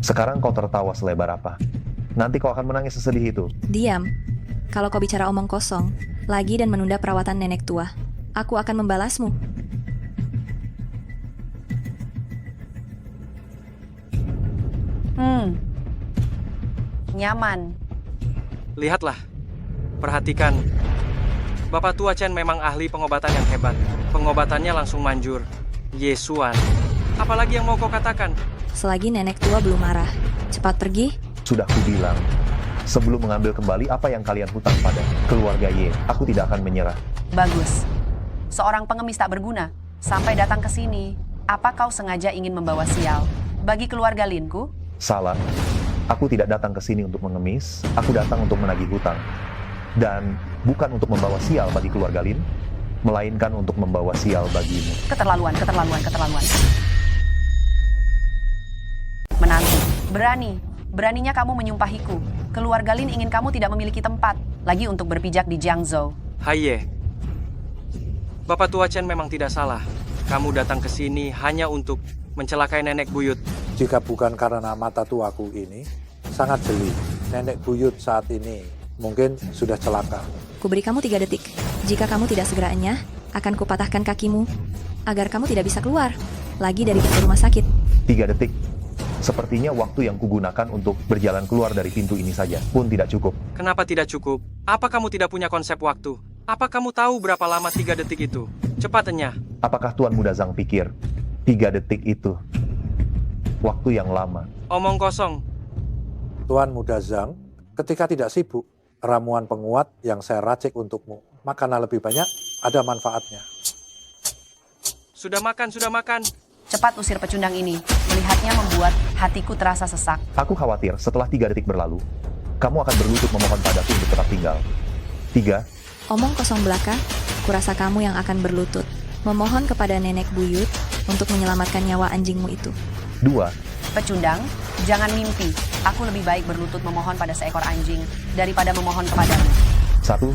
Sekarang kau tertawa selebar apa? Nanti kau akan menangis sesedih itu. Diam. Kalau kau bicara omong kosong, lagi dan menunda perawatan nenek tua, aku akan membalasmu. Nyaman. Lihatlah, perhatikan. Bapak Tua Chen memang ahli pengobatan yang hebat. Pengobatannya langsung manjur. Yesuan, apalagi yang mau kau katakan? Selagi nenek tua belum marah, cepat pergi. Sudah kubilang, sebelum mengambil kembali apa yang kalian hutang pada keluarga Ye, aku tidak akan menyerah. Bagus. Seorang pengemis tak berguna sampai datang ke sini. Apa kau sengaja ingin membawa sial bagi keluarga Linku? Salah. Aku tidak datang ke sini untuk mengemis, aku datang untuk menagih hutang. Dan bukan untuk membawa sial bagi keluarga Lin, melainkan untuk membawa sial bagimu. Keterlaluan. Menantu, beraninya kamu menyumpahiku. Keluarga Lin ingin kamu tidak memiliki tempat lagi untuk berpijak di Jiangzhou. Haye, Bapak Tua Chen memang tidak salah. Kamu datang ke sini hanya untuk mencelakai nenek buyut. Jika bukan karena mata tuaku ini, sangat jeli. Nenek buyut saat ini mungkin sudah celaka. Kuberi kamu 3 detik. Jika kamu tidak segera enyah, akan kupatahkan kakimu, agar kamu tidak bisa keluar lagi dari pintu rumah sakit. 3 detik. Sepertinya waktu yang kugunakan untuk berjalan keluar dari pintu ini saja pun tidak cukup. Kenapa tidak cukup? Apa kamu tidak punya konsep waktu? Apa kamu tahu berapa lama 3 detik itu? Cepat enyah. Apakah Tuan Muda Zhang pikir 3 detik itu waktu yang lama? Omong kosong. Tuan Muda Zhang, ketika tidak sibuk, ramuan penguat yang saya racik untukmu. Makanlah lebih banyak, ada manfaatnya. Sudah makan. Cepat usir pecundang ini. Melihatnya membuat hatiku terasa sesak. Aku khawatir setelah 3 detik berlalu, kamu akan berlutut memohon padaku untuk tetap tinggal. 3, Omong kosong belaka, kurasa kamu yang akan berlutut. Memohon kepada nenek buyut untuk menyelamatkan nyawa anjingmu itu. 2, Pecundang, jangan mimpi. Aku lebih baik berlutut memohon pada seekor anjing daripada memohon kepadamu. 1,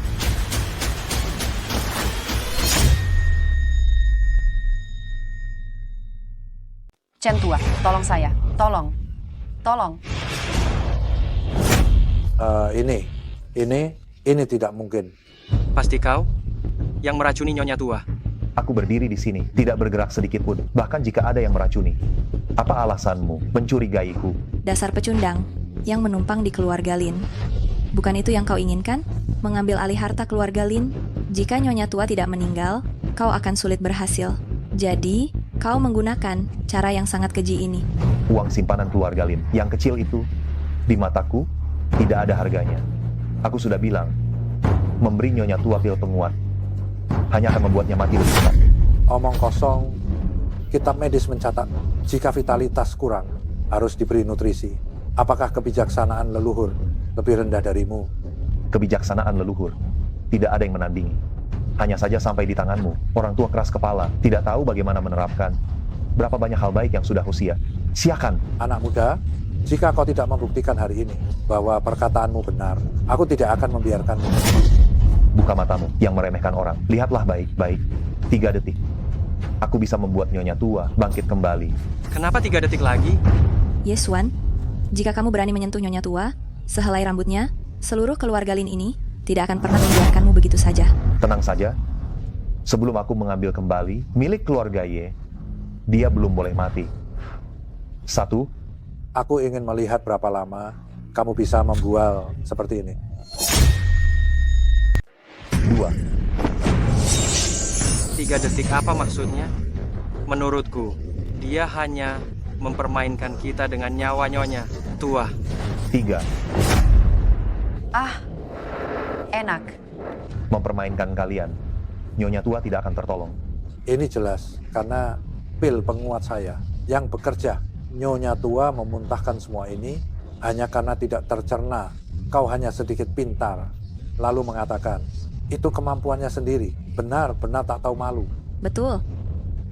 Chen Tua, tolong saya. Tolong. Ini tidak mungkin. Pasti kau yang meracuni Nyonya Tua. aku berdiri di sini, tidak bergerak sedikit pun, bahkan jika ada yang meracuni. Apa alasanmu mencurigaiku? Dasar pecundang yang menumpang di keluarga Lin. Bukan itu yang kau inginkan? Mengambil alih harta keluarga Lin? Jika Nyonya Tua tidak meninggal, kau akan sulit berhasil. Jadi, kau menggunakan cara yang sangat keji ini. Uang simpanan keluarga Lin yang kecil itu, di mataku, tidak ada harganya. Aku sudah bilang, memberi Nyonya Tua pil penguat hanya akan membuatnya mati lebih cepat. Omong kosong, kitab medis mencatat, jika vitalitas kurang, harus diberi nutrisi. Apakah kebijaksanaan leluhur lebih rendah darimu? Kebijaksanaan leluhur, tidak ada yang menandingi. Hanya saja sampai di tanganmu, orang tua keras kepala, tidak tahu bagaimana menerapkan. Berapa banyak hal baik yang sudah usia. Siakan. Anak muda, jika kau tidak membuktikan hari ini bahwa perkataanmu benar, aku tidak akan membiarkanmu. Buka matamu yang meremehkan orang. Lihatlah baik-baik. 3 detik. Aku bisa membuat Nyonya Tua bangkit kembali. Kenapa 3 detik lagi? Yesuan, jika kamu berani menyentuh Nyonya Tua, sehelai rambutnya, seluruh keluarga Lin ini tidak akan pernah membiarkanmu begitu saja. Tenang saja. Sebelum aku mengambil kembali milik keluarga Ye, dia belum boleh mati. 1, Aku ingin melihat berapa lama kamu bisa membual seperti ini. 2, 3 detik apa maksudnya? Menurutku, dia hanya mempermainkan kita dengan nyawa Nyonya Tua. 3, Ah, enak. mempermainkan kalian. Nyonya Tua tidak akan tertolong. Ini jelas karena pil penguat saya yang bekerja. Nyonya Tua memuntahkan semua ini hanya karena tidak tercerna. Kau hanya sedikit pintar. Lalu mengatakan, itu kemampuannya sendiri. Benar-benar tak tahu malu. Betul.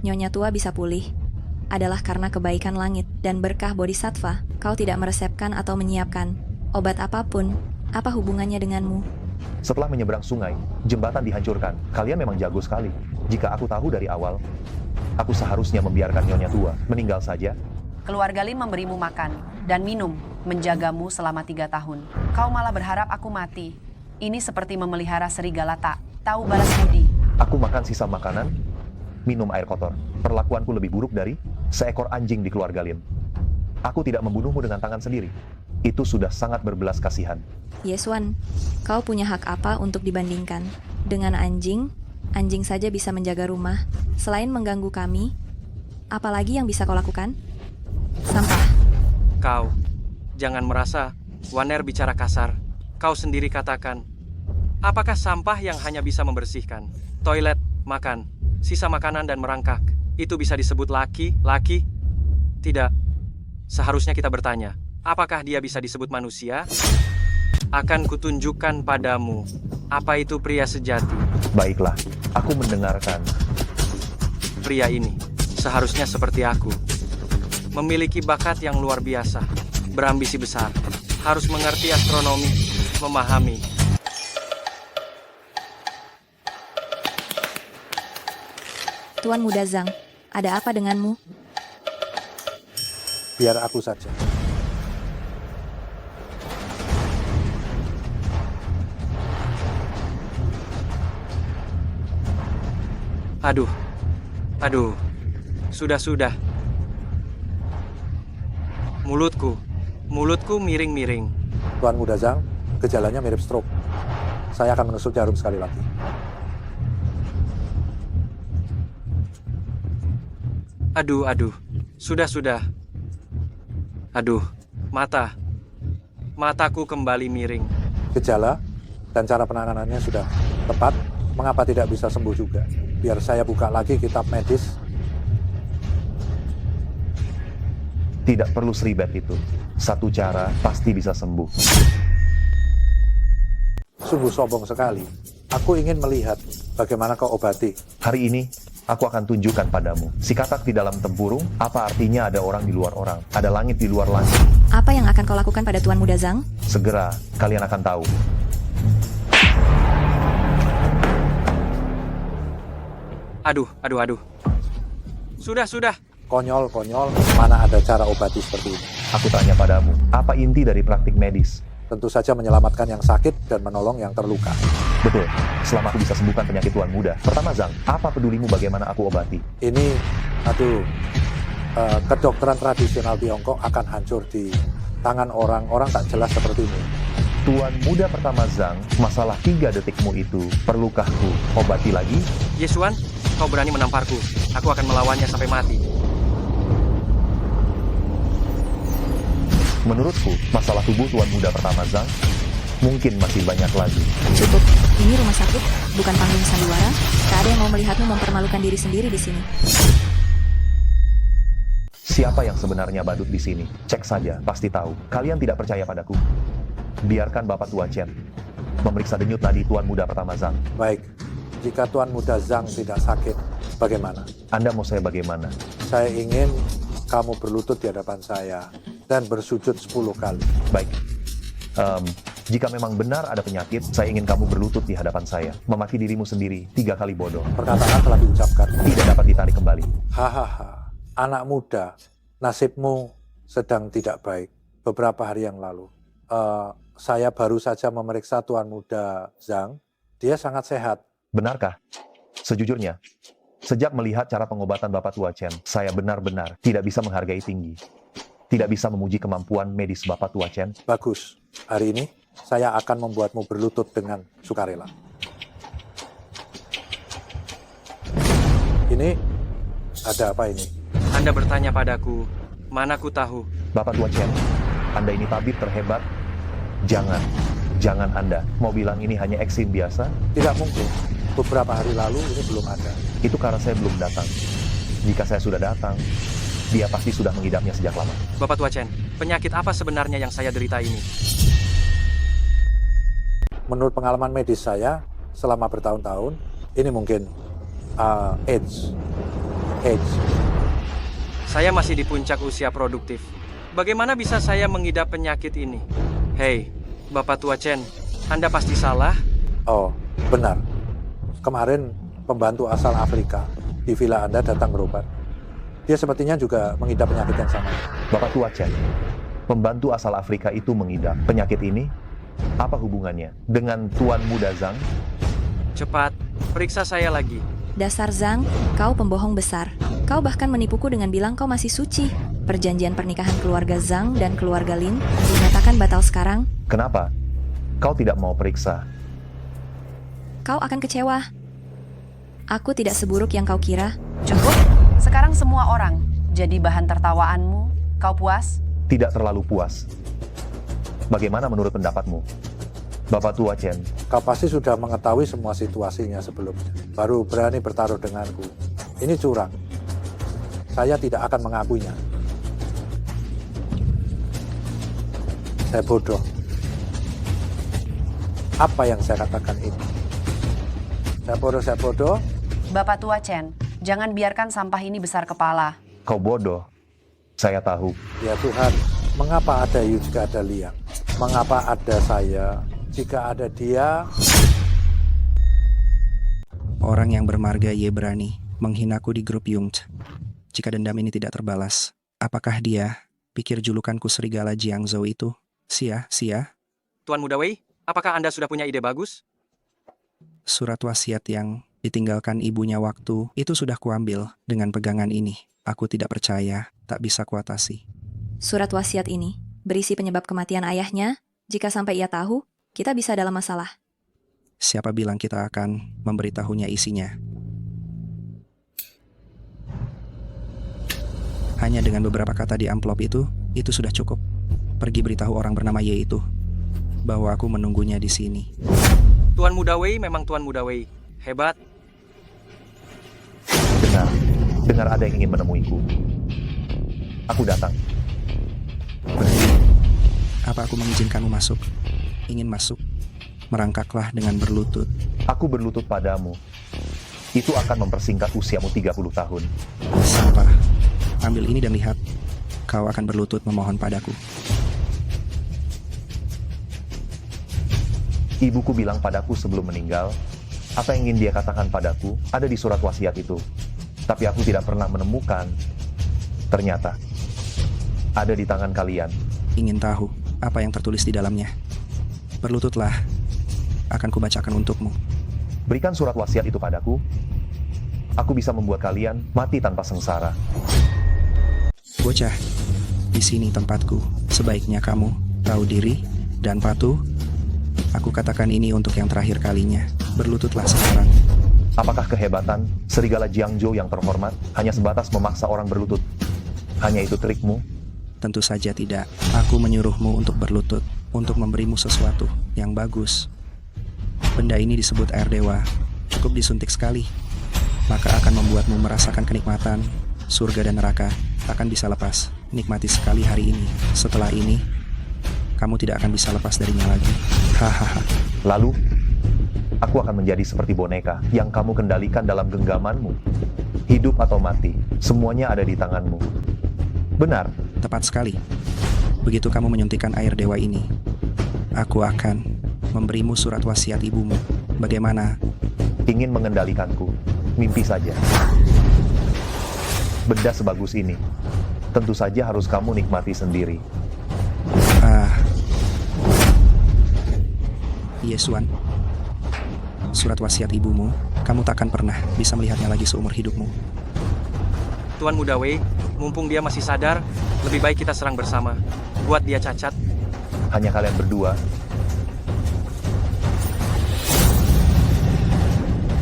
Nyonya Tua bisa pulih adalah karena kebaikan langit dan berkah bodhisattva. Kau tidak meresepkan atau menyiapkan obat apapun. Apa hubungannya denganmu? Setelah menyeberang sungai, jembatan dihancurkan. Kalian memang jago sekali. Jika aku tahu dari awal, aku seharusnya membiarkan Nyonya Tua meninggal saja. Keluarga Lin memberimu makan dan minum, menjagamu selama 3 tahun. Kau malah berharap aku mati. Ini seperti memelihara serigala tak tahu balas budi. Aku makan sisa makanan, minum air kotor. Perlakuanku lebih buruk dari seekor anjing di keluarga Lin. Aku tidak membunuhmu dengan tangan sendiri. Itu sudah sangat berbelas kasihan. Yesuan, kau punya hak apa untuk dibandingkan dengan anjing? Anjing saja bisa menjaga rumah. Selain mengganggu kami, apalagi yang bisa kau lakukan? Sampah. Kau, jangan merasa Waner bicara kasar. Kau sendiri katakan, apakah sampah yang hanya bisa membersihkan toilet, makan, sisa makanan dan merangkak, itu bisa disebut laki? Tidak. Seharusnya kita bertanya, apakah dia bisa disebut manusia? Akan kutunjukkan padamu, apa itu pria sejati. Baiklah, aku mendengarkan. Pria ini seharusnya seperti aku. Memiliki bakat yang luar biasa, berambisi besar, harus mengerti astronomi, memahami. Tuan Muda Zhang, ada apa denganmu? Biar aku saja. Aduh, sudah. Mulutku miring-miring. Tuan Muda Zhang, gejalanya mirip stroke. Saya akan menusuk jarum sekali lagi. Aduh, sudah. Aduh, Mataku kembali miring. Gejala dan cara penanganannya sudah tepat. Mengapa tidak bisa sembuh juga? Biar saya buka lagi kitab medis. Tidak perlu seribet itu. Satu cara pasti bisa sembuh. Sungguh sombong sekali. Aku ingin melihat bagaimana kau obati. Hari ini, aku akan tunjukkan padamu. Si katak di dalam tempurung, apa artinya ada orang di luar orang. Ada langit di luar langit. Apa yang akan kau lakukan pada Tuan Muda Zhang? Segera, kalian akan tahu. Aduh. Sudah. Konyol, mana ada cara obati seperti ini? Aku tanya padamu, apa inti dari praktik medis? Tentu saja menyelamatkan yang sakit dan menolong yang terluka. Betul, selama aku bisa sembuhkan penyakit Tuan Muda. Pertama Zhang, apa pedulimu bagaimana aku obati? Ini, kedokteran tradisional Tiongkok akan hancur di tangan orang-orang tak jelas seperti ini. Tuan Muda pertama Zhang, masalah 3 detikmu itu, perlukah ku obati lagi? Yesuan, kau berani menamparku. Aku akan melawannya sampai mati. Menurutku, masalah tubuh Tuan Muda pertama Zhang, mungkin masih banyak lagi. Cukup. Ini rumah sakit, bukan panggung sandiwara. Tak ada yang mau melihatmu mempermalukan diri sendiri di sini. Siapa yang sebenarnya badut di sini? Cek saja, pasti tahu. Kalian tidak percaya padaku? Biarkan Bapak Tua Chen memeriksa denyut nadi Tuan Muda pertama Zhang. Baik, jika Tuan Muda Zhang tidak sakit, bagaimana? Anda mau saya bagaimana? Saya ingin kamu berlutut di hadapan saya dan bersujud 10 kali. Baik. Jika memang benar ada penyakit, saya ingin kamu berlutut di hadapan saya. Memaki dirimu sendiri 3 kali bodoh. Perkataan telah diucapkan. Tidak dapat ditarik kembali. Hahaha, anak muda, nasibmu sedang tidak baik. Beberapa hari yang lalu, saya baru saja memeriksa Tuan Muda Zhang. Dia sangat sehat. Benarkah? Sejujurnya, sejak melihat cara pengobatan Bapak Tua Chen, saya benar-benar tidak bisa menghargai tinggi. Tidak bisa memuji kemampuan medis Bapak Tua Chen. Bagus. Hari ini, saya akan membuatmu berlutut dengan sukarela. Ini, ada apa ini? Anda bertanya padaku, mana ku tahu. Bapak Tua Chen, Anda ini tabib terhebat. Jangan Anda mau bilang ini hanya eksim biasa. Tidak mungkin. Beberapa hari lalu ini belum ada. Itu karena saya belum datang. Jika saya sudah datang, dia pasti sudah mengidapnya sejak lama. Bapak Tua Chen, penyakit apa sebenarnya yang saya derita ini? Menurut pengalaman medis saya, selama bertahun-tahun, ini mungkin AIDS. Saya masih di puncak usia produktif. Bagaimana bisa saya mengidap penyakit ini? Hei, Bapak Tua Chen, Anda pasti salah. Oh, benar. Kemarin pembantu asal Afrika di villa Anda datang berobat. Dia sepertinya juga mengidap penyakit yang sama. Bapak Tua Chen, pembantu asal Afrika itu mengidap penyakit ini? Apa hubungannya dengan Tuan Muda Zhang? Cepat, periksa saya lagi. Dasar Zhang, kau pembohong besar. Kau bahkan menipuku dengan bilang kau masih suci. Perjanjian pernikahan keluarga Zhang dan keluarga Lin dinyatakan batal sekarang. Kenapa? Kau tidak mau periksa? Kau akan kecewa. Aku tidak seburuk yang kau kira. Cukup. Sekarang semua orang jadi bahan tertawaanmu. Kau puas? Tidak terlalu puas. Bagaimana menurut pendapatmu? Bapak Tua Chen, Kau pasti sudah mengetahui semua situasinya sebelumnya. Baru berani bertaruh denganku. Ini curang. Saya tidak akan mengakuinya. Saya bodoh. Apa yang saya katakan ini? Saya bodoh. Bapak Tua Chen, jangan biarkan sampah ini besar kepala. kau bodoh. Saya tahu. Ya Tuhan, mengapa ada Yu jika ada Liang? Mengapa ada saya jika ada dia? Orang yang bermarga Ye berani menghinaku di grup Yungt. Jika dendam ini tidak terbalas, apakah dia pikir julukanku serigala Jiangzhou itu sia-sia? Tuan Muda Wei, apakah Anda sudah punya ide bagus? Surat wasiat yang ditinggalkan ibunya waktu itu sudah kuambil dengan pegangan ini. Aku tidak percaya, tak bisa kuatasi. Surat wasiat ini berisi penyebab kematian ayahnya. Jika sampai ia tahu, kita bisa dalam masalah. Siapa bilang kita akan memberitahunya isinya? Hanya dengan beberapa kata di amplop itu sudah cukup. Pergi beritahu orang bernama Ye itu bahwa aku menunggunya di sini. Tuan Muda Wei memang Tuan Muda Wei. Hebat. Dengar ada yang ingin menemuiku. Aku datang. Apa aku mengizinkanmu masuk? Ingin masuk? Merangkaklah dengan berlutut. Aku berlutut padamu. Itu akan mempersingkat usiamu 30 tahun. Sampah. Ambil ini dan lihat. Kau akan berlutut memohon padaku. Ibuku bilang padaku sebelum meninggal, apa yang ingin dia katakan padaku ada di surat wasiat itu. Tapi aku tidak pernah menemukan. Ternyata, ada di tangan kalian. Ingin tahu apa yang tertulis di dalamnya? Berlututlah. Akan kubacakan untukmu. Berikan surat wasiat itu padaku. Aku bisa membuat kalian mati tanpa sengsara. Bocah, di sini tempatku. Sebaiknya kamu tahu diri dan patuh. Aku katakan ini untuk yang terakhir kalinya. Berlututlah sekarang. Apakah kehebatan serigala Jiangzhou yang terhormat hanya sebatas memaksa orang berlutut? Hanya itu trikmu? Tentu saja tidak. Aku menyuruhmu untuk berlutut, untuk memberimu sesuatu yang bagus. Benda ini disebut air dewa. Cukup disuntik sekali, maka akan membuatmu merasakan kenikmatan. Surga dan neraka akan bisa lepas. Nikmati sekali hari ini. Setelah ini, kamu tidak akan bisa lepas darinya lagi. Hahaha. Lalu, aku akan menjadi seperti boneka yang kamu kendalikan dalam genggamanmu. Hidup atau mati, semuanya ada di tanganmu. Benar. Tepat sekali. Begitu kamu menyuntikkan air dewa ini, aku akan memberimu surat wasiat ibumu. Bagaimana? Ingin mengendalikanku, mimpi saja. Benda sebagus ini, tentu saja harus kamu nikmati sendiri. Yesuan, surat wasiat ibumu, kamu takkan pernah bisa melihatnya lagi seumur hidupmu. Tuan Muda Wei, mumpung dia masih sadar, lebih baik kita serang bersama. Buat dia cacat. Hanya kalian berdua.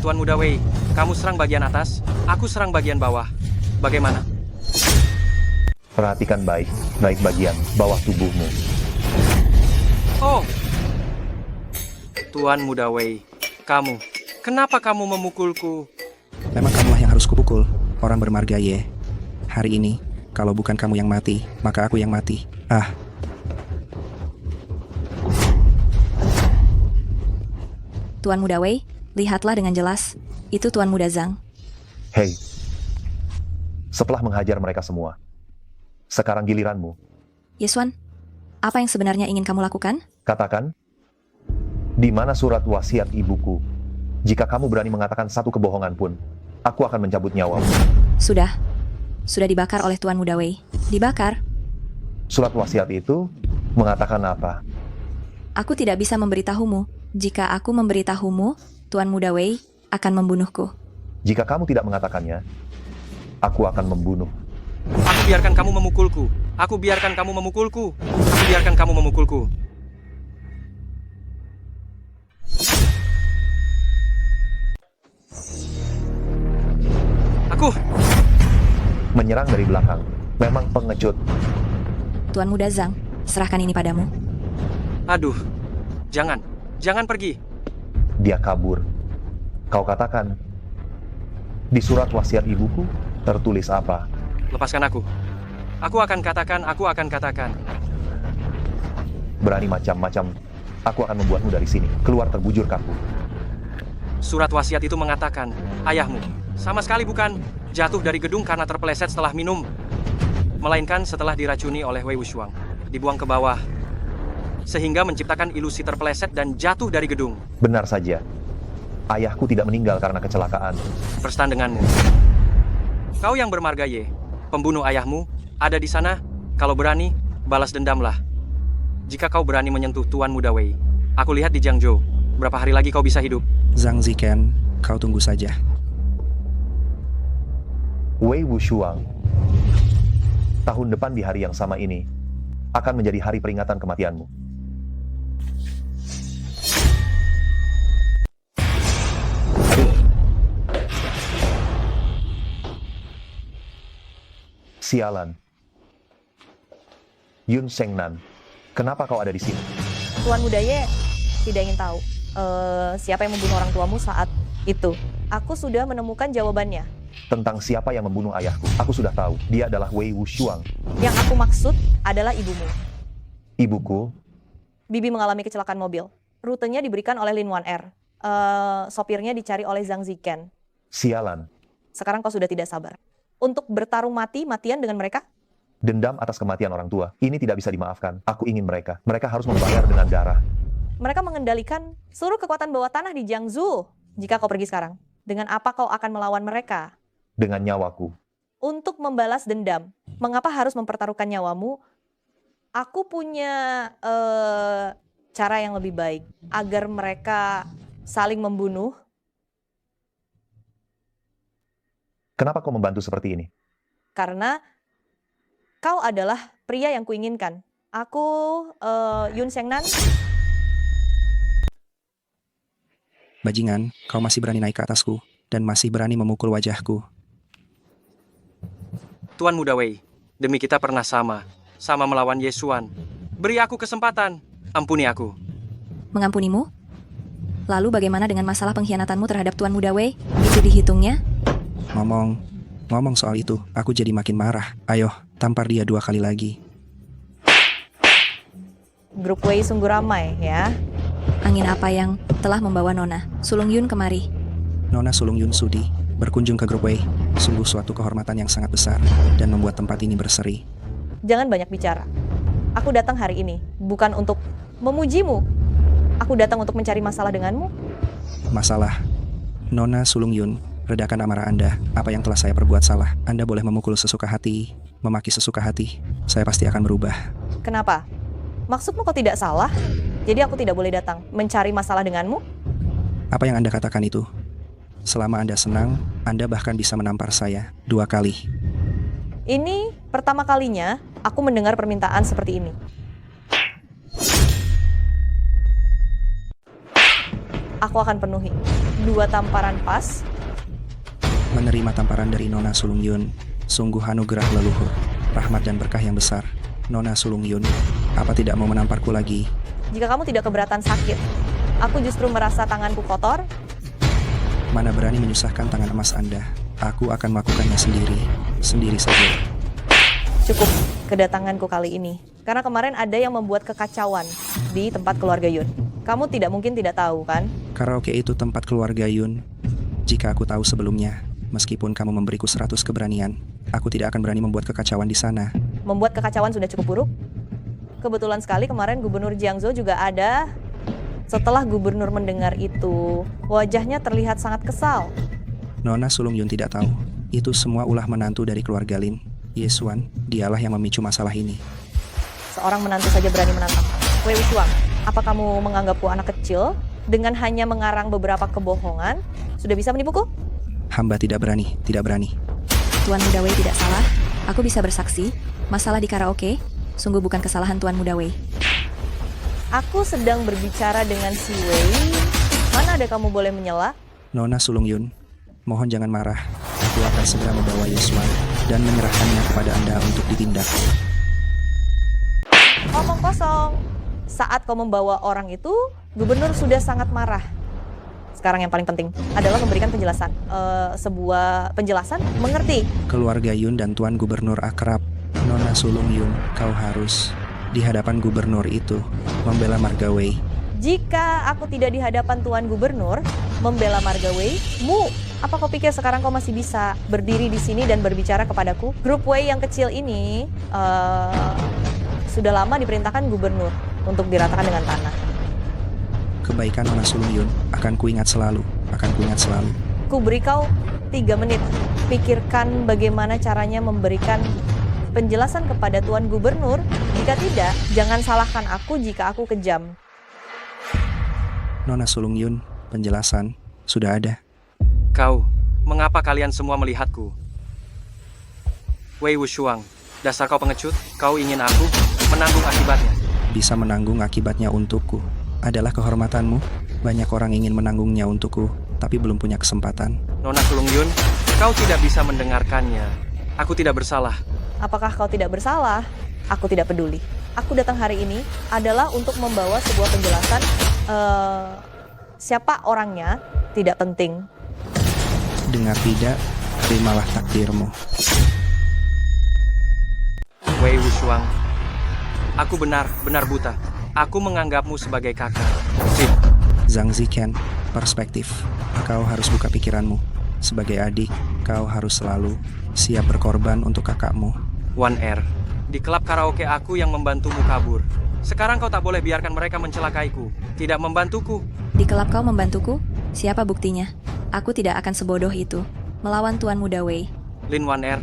Tuan Muda Wei, kamu serang bagian atas, aku serang bagian bawah. Bagaimana? Perhatikan baik bagian bawah tubuhmu. Oh! Tuan Muda Wei, kenapa kamu memukulku? Memang kamulah yang harus kupukul, orang bermarga Ye. Hari ini, kalau bukan kamu yang mati, maka aku yang mati. Tuan Muda Wei, lihatlah dengan jelas. Itu Tuan Muda Zhang. Hei, setelah menghajar mereka semua, sekarang giliranmu. Yesuan, apa yang sebenarnya ingin kamu lakukan? Katakan, di mana surat wasiat ibuku? Jika kamu berani mengatakan satu kebohongan pun, aku akan mencabut nyawamu. Sudah dibakar oleh Tuan Muda Wei. Dibakar? Surat wasiat itu mengatakan apa? Aku tidak bisa memberitahumu. Jika aku memberitahumu, Tuan Muda Wei akan membunuhku. Jika kamu tidak mengatakannya, aku akan membunuh. Aku biarkan kamu memukulku. Aku biarkan kamu memukulku. Aku biarkan kamu memukulku. Aku Menyerang dari belakang, memang pengecut. Tuan Muda Zhang, serahkan ini padamu. Aduh, jangan pergi. Dia kabur. Kau katakan, di surat wasiat ibuku tertulis apa? Lepaskan aku. Aku akan katakan. Berani macam-macam, aku akan membuatmu dari sini, keluar terbujur kaku. Surat wasiat itu mengatakan, ayahmu, sama sekali bukan, jatuh dari gedung karena terpeleset setelah minum. Melainkan setelah diracuni oleh Wei Wuxiang, dibuang ke bawah. Sehingga menciptakan ilusi terpeleset dan jatuh dari gedung. Benar saja. Ayahku tidak meninggal karena kecelakaan. Berstan denganmu. Kau yang bermarga Ye, pembunuh ayahmu, ada di sana. Kalau berani, balas dendamlah. Jika kau berani menyentuh Tuan Muda Wei, aku lihat di Jiangzhou, berapa hari lagi kau bisa hidup? Zhang Ziken, kau tunggu saja. Wei Wuxiang, tahun depan di hari yang sama ini, akan menjadi hari peringatan kematianmu. Sialan. Yun Shengnan, Kenapa kau ada di sini? Tuan Muda Ye tidak ingin tahu siapa yang membunuh orang tuamu saat itu. Aku sudah menemukan jawabannya. Tentang siapa yang membunuh ayahku, aku sudah tahu. Dia adalah Wei Wushuang. Yang aku maksud adalah ibumu. Ibuku, Bibi mengalami kecelakaan mobil. Rutenya diberikan oleh Lin Wan Er. Sopirnya dicari oleh Zhang Ziken. sialan. Sekarang kau sudah tidak sabar. Untuk bertarung mati-matian dengan mereka? Dendam atas kematian orang tua. Ini tidak bisa dimaafkan. Aku ingin mereka. Mereka harus membayar dengan darah. Mereka mengendalikan seluruh kekuatan bawah tanah di Jiangsu. Jika kau pergi sekarang, dengan apa kau akan melawan mereka? Dengan nyawaku. Untuk membalas dendam, mengapa harus mempertaruhkan nyawamu? Aku punya cara yang lebih baik agar mereka saling membunuh. Kenapa kau membantu seperti ini? Karena kau adalah pria yang kuinginkan. Aku Yun Shengnan. Bajingan, kau masih berani naik ke atasku, dan masih berani memukul wajahku. Tuan Muda Wei, demi kita pernah sama melawan Yesuan. Beri aku kesempatan, ampuni aku. Mengampunimu? Lalu bagaimana dengan masalah pengkhianatanmu terhadap Tuan Muda Wei? Itu dihitungnya? Ngomong soal itu, aku jadi makin marah. Ayo, tampar dia 2 kali lagi. Grup Wei sungguh ramai ya. Angin apa yang telah membawa Nona Sulung Yun kemari? Nona Sulung Yun sudi berkunjung ke Grup Wei. Sungguh suatu kehormatan yang sangat besar dan membuat tempat ini berseri. Jangan banyak bicara. Aku datang hari ini bukan untuk memujimu. Aku datang untuk mencari masalah denganmu. Masalah. Nona Sulung Yun, redakan amarah Anda. Apa yang telah saya perbuat salah? Anda boleh memukul sesuka hati, memaki sesuka hati. Saya pasti akan berubah. Kenapa? Maksudmu kau tidak salah? Jadi aku tidak boleh datang mencari masalah denganmu? Apa yang Anda katakan itu? Selama Anda senang, Anda bahkan bisa menampar saya 2 kali. Ini pertama kalinya aku mendengar permintaan seperti ini. Aku akan penuhi 2 tamparan pas. Menerima tamparan dari Nona Sulung Yun, sungguh anugerah leluhur, rahmat dan berkah yang besar. Nona Sulung Yun, apa tidak mau menamparku lagi? Jika kamu tidak keberatan sakit, aku justru merasa tanganku kotor. Mana berani menyusahkan tangan emas Anda? Aku akan melakukannya sendiri saja. Cukup kedatanganku kali ini. Karena kemarin ada yang membuat kekacauan di tempat keluarga Yun. Kamu tidak mungkin tidak tahu kan? Karaoke itu tempat keluarga Yun. Jika aku tahu sebelumnya, meskipun kamu memberiku 100 keberanian, aku tidak akan berani membuat kekacauan di sana. Membuat kekacauan sudah cukup buruk. Kebetulan sekali kemarin Gubernur Jiangsu juga ada. Setelah gubernur mendengar itu, wajahnya terlihat sangat kesal. Nona Sulung Yun tidak tahu. Itu semua ulah menantu dari keluarga Lin. Yesuan, dialah yang memicu masalah ini. Seorang menantu saja berani menantang. Wei Wushuang, apa kamu menganggapku anak kecil? Dengan hanya mengarang beberapa kebohongan, sudah bisa menipuku? Hamba tidak berani. Tuan Muda Wei tidak salah. Aku bisa bersaksi. Masalah di karaoke sungguh bukan kesalahan Tuan Muda Wei. Aku sedang berbicara dengan si Wei. Mana ada kamu boleh menyela? Nona Sulung Yun, mohon jangan marah. Aku akan segera membawa Yesuan dan menyerahkannya kepada Anda untuk ditindak. Omong kosong. Saat kau membawa orang itu, gubernur sudah sangat marah. Sekarang yang paling penting adalah memberikan penjelasan. Sebuah penjelasan, mengerti? Keluarga Yun dan Tuan Gubernur akrab. Nona Sulung Yun, kau harus di hadapan gubernur itu membela Marga Wei. Jika aku tidak di hadapan Tuan Gubernur membela Marga Wei, apa kau pikir sekarang kau masih bisa berdiri di sini dan berbicara kepadaku? Grup Wei yang kecil ini sudah lama diperintahkan gubernur untuk diratakan dengan tanah. Kebaikan Nona Sulung Yun akan kuingat selalu. Ku beri kau 3 menit. Pikirkan bagaimana caranya memberikan penjelasan kepada Tuan Gubernur. Jika tidak, jangan salahkan aku jika aku kejam. Nona Sulung Yun, penjelasan sudah ada. Kau, mengapa kalian semua melihatku? Wei Wushuang, dasar kau pengecut, kau ingin aku menanggung akibatnya. Bisa menanggung akibatnya untukku adalah kehormatanmu. Banyak orang ingin menanggungnya untukku, tapi belum punya kesempatan. Nona Sulung Yun, kau tidak bisa mendengarkannya. Aku tidak bersalah. Apakah kau tidak bersalah? Aku tidak peduli. aku datang hari ini adalah untuk membawa sebuah penjelasan. Siapa orangnya tidak penting. Dengar tidak, terimalah takdirmu. Wei Wuxiang, aku benar-benar buta. Aku menganggapmu sebagai kakak. Cih, Zhang Ziken, perspektif. Kau harus buka pikiranmu. Sebagai adik, kau harus selalu siap berkorban untuk kakakmu. Wan Er, di klub karaoke aku yang membantumu kabur. Sekarang kau tak boleh biarkan mereka mencelakaiku. Tidak membantuku. Di kelab kau membantuku? Siapa buktinya? Aku tidak akan sebodoh itu. Melawan Tuan Muda Wei. Lin Wan Er,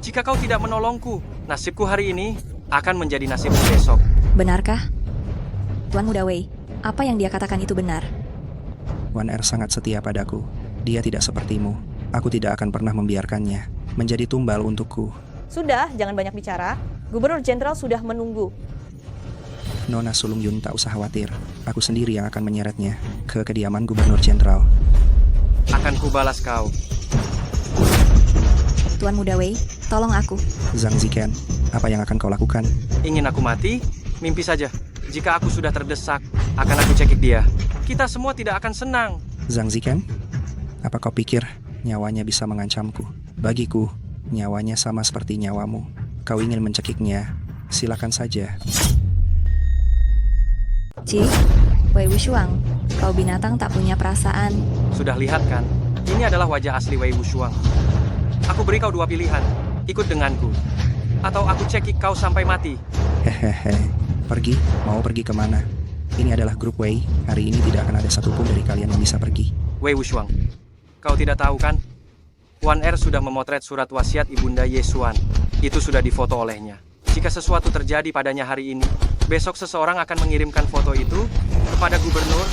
jika kau tidak menolongku, nasibku hari ini akan menjadi nasibmu besok. Benarkah? Tuan Muda Wei, apa yang dia katakan itu benar? Wan Er sangat setia padaku. Dia tidak sepertimu. Aku tidak akan pernah membiarkannya menjadi tumbal untukku. Sudah, jangan banyak bicara. Gubernur Jenderal sudah menunggu. Nona Sulung Yun tak usah khawatir. Aku sendiri yang akan menyeretnya ke kediaman Gubernur Jenderal. Akan kubalas kau. Tuan Muda Wei, tolong aku. Zhang Ziken, apa yang akan kau lakukan? Ingin aku mati? Mimpi saja. Jika aku sudah terdesak, akan aku cekik dia. Kita semua tidak akan senang. Zhang Ziken, apa kau pikir nyawanya bisa mengancamku? Bagiku, nyawanya sama seperti nyawamu. Kau ingin mencekiknya, silakan saja. Ci, Wei Wuxiang, kau binatang tak punya perasaan. Sudah lihat kan? Ini adalah wajah asli Wei Wuxiang. Aku beri kau dua pilihan. Ikut denganku. Atau aku cekik kau sampai mati. Hehehe, pergi? Mau pergi kemana? Ini adalah grup Wei. Hari ini tidak akan ada satupun dari kalian yang bisa pergi. Wei Wuxiang, kau tidak tahu kan? Wan Er sudah memotret surat wasiat Ibunda Ye Xuan. Itu sudah difoto olehnya. Jika sesuatu terjadi padanya hari ini, besok seseorang akan mengirimkan foto itu kepada gubernur.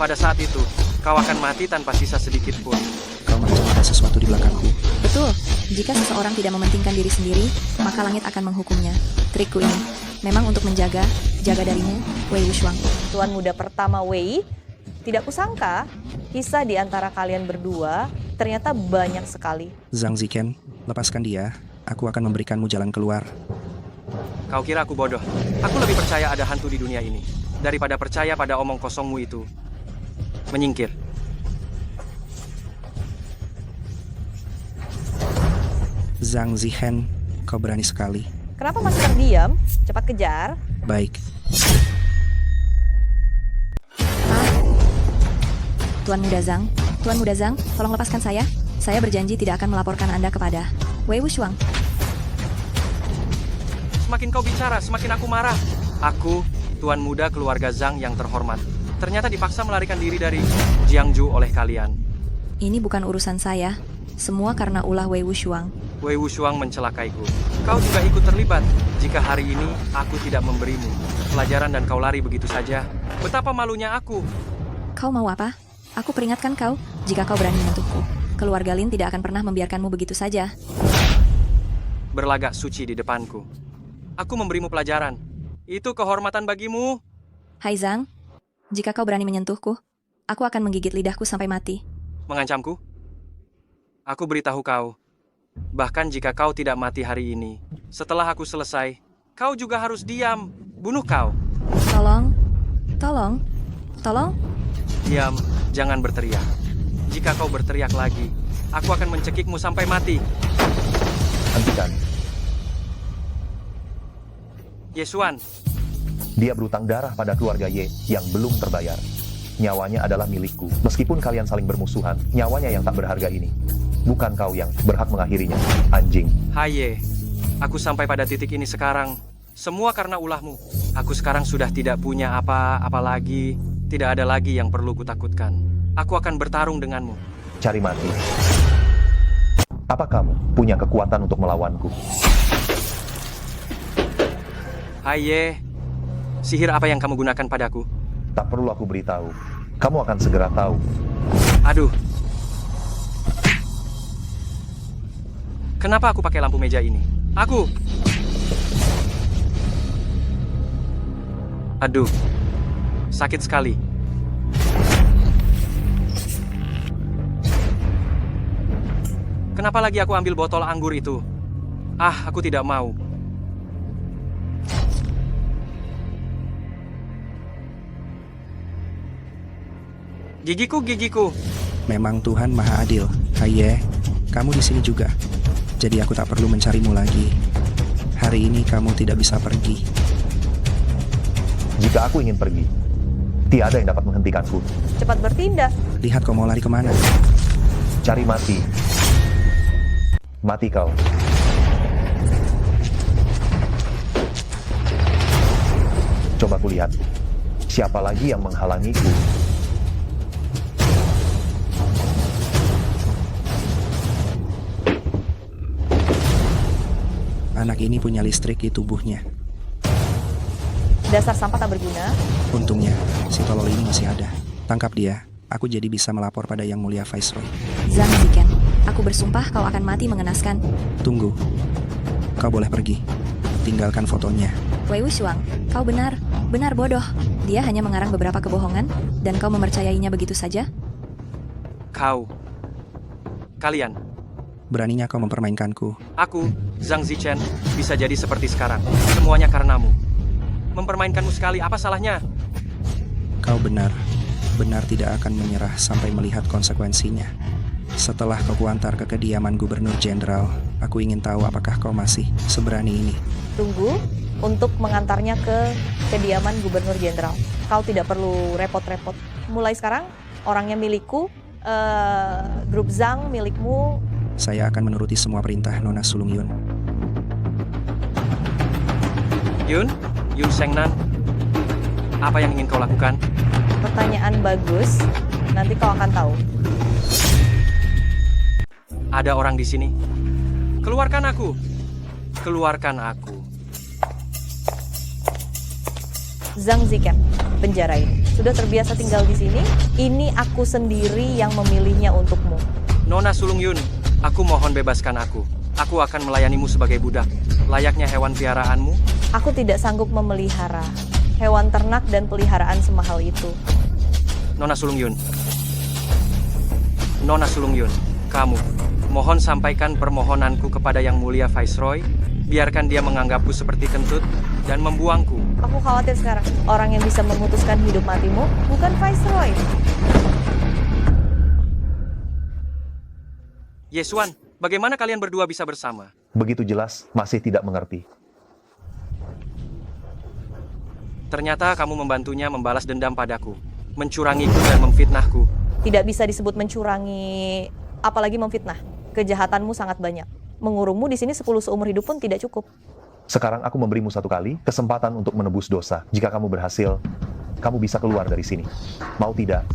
Pada saat itu, kau akan mati tanpa sisa sedikit pun. Kau merencanakan sesuatu di belakangku. Betul, jika seseorang tidak mementingkan diri sendiri, maka langit akan menghukumnya. Trikku ini memang untuk jaga darimu, Wei Wuxiang. Tuan muda pertama Wei, tidak kusangka kisah di antara kalian berdua ternyata banyak sekali. Zhang Ziken, lepaskan dia. Aku akan memberikanmu jalan keluar. Kau kira aku bodoh? Aku lebih percaya ada hantu di dunia ini daripada percaya pada omong kosongmu itu. Menyingkir. Zhang Ziken, kau berani sekali. Kenapa masih terdiam? Cepat kejar. Baik. Tuan Muda Zhang, tolong lepaskan saya. Saya berjanji tidak akan melaporkan Anda kepada Wei Wuxiang. Semakin kau bicara, semakin aku marah. Aku, Tuan Muda keluarga Zhang yang terhormat, ternyata dipaksa melarikan diri dari Jiangju oleh kalian. Ini bukan urusan saya. Semua karena ulah Wei Wuxiang. Wei Wuxiang mencelakaiku. Kau juga ikut terlibat. Jika hari ini aku tidak memberimu pelajaran dan kau lari begitu saja, betapa malunya aku. Kau mau apa? Aku peringatkan kau, jika kau berani menyentuhku, keluarga Lin tidak akan pernah membiarkanmu begitu saja. Berlagak suci di depanku. Aku memberimu pelajaran. Itu kehormatan bagimu. Hai Zhang, jika kau berani menyentuhku, aku akan menggigit lidahku sampai mati. Mengancamku? Aku beritahu kau, bahkan jika kau tidak mati hari ini, setelah aku selesai, kau juga harus diam. Bunuh kau. Tolong. Diam, jangan berteriak. Jika kau berteriak lagi, aku akan mencekikmu sampai mati. Hentikan. Ye Xuan, Dia berutang darah pada keluarga Ye yang belum terbayar. Nyawanya adalah milikku. Meskipun kalian saling bermusuhan, nyawanya yang tak berharga ini. Bukan kau yang berhak mengakhirinya, anjing. hai Ye. Aku sampai pada titik ini sekarang. Semua karena ulahmu. Aku sekarang sudah tidak punya apa-apa lagi. Tidak ada lagi yang perlu kutakutkan. Aku akan bertarung denganmu. Cari mati. Apa kamu punya kekuatan untuk melawanku? Hai Ye. Sihir apa yang kamu gunakan padaku? Tak perlu aku beritahu. Kamu akan segera tahu. Aduh. Kenapa aku pakai lampu meja ini? Aku. Aduh. Sakit sekali. Kenapa lagi aku ambil botol anggur itu? Ah, aku tidak mau. Gigiku. Memang Tuhan Maha Adil. Haye, kamu di sini juga. Jadi aku tak perlu mencarimu lagi. Hari ini kamu tidak bisa pergi. Jika aku ingin pergi, tiada yang dapat menghentikanku. Cepat bertindak. Lihat kau mau lari kemana. Cari mati. Mati kau. Coba kulihat, siapa lagi yang menghalangiku? Anak ini punya listrik di tubuhnya. Dasar sampah tak berguna. Untungnya, si tolol ini masih ada. Tangkap dia. Aku jadi bisa melapor pada Yang Mulia Viceroy. Zhang Ziken, aku bersumpah kau akan mati mengenaskan. Tunggu. Kau boleh pergi. Tinggalkan fotonya. Wei Wushuang, kau benar bodoh. Dia hanya mengarang beberapa kebohongan, dan kau mempercayainya begitu saja? Kalian, Beraninya kau mempermainkanku. aku, Zhang Zichen, bisa jadi seperti sekarang. Semuanya karenamu. Mempermainkanmu sekali, apa salahnya? Kau benar tidak akan menyerah sampai melihat konsekuensinya. Setelah kau kuantar ke kediaman Gubernur Jenderal, aku ingin tahu apakah kau masih seberani ini. Tunggu untuk mengantarnya ke kediaman Gubernur Jenderal. Kau tidak perlu repot-repot. Mulai sekarang, orangnya milikku, grup Zhang milikmu. Saya akan menuruti semua perintah Nona Sulung Yun. Yun Shengnan, apa yang ingin kau lakukan? Pertanyaan bagus, nanti kau akan tahu. Ada orang di sini. Keluarkan aku. Zhang Ziken, penjara ini. Sudah terbiasa tinggal di sini, ini aku sendiri yang memilihnya untukmu. Nona Sulung Yun, aku mohon bebaskan aku. Aku akan melayanimu sebagai budak, layaknya hewan piaraanmu. Aku tidak sanggup memelihara hewan ternak dan peliharaan semahal itu. Nona Sulung Yun, kamu, mohon sampaikan permohonanku kepada Yang Mulia Viceroy. Biarkan dia menganggapku seperti kentut dan membuangku. Aku khawatir sekarang, orang yang bisa memutuskan hidup matimu bukan Viceroy. Yesuan, bagaimana kalian berdua bisa bersama? Begitu jelas, masih tidak mengerti. Ternyata kamu membantunya membalas dendam padaku, mencurangiku dan memfitnahku. Tidak bisa disebut mencurangi, apalagi memfitnah. Kejahatanmu sangat banyak. Mengurungmu di sini 10 seumur hidup pun tidak cukup. Sekarang aku memberimu satu kali kesempatan untuk menebus dosa. Jika kamu berhasil, kamu bisa keluar dari sini. Mau tidak?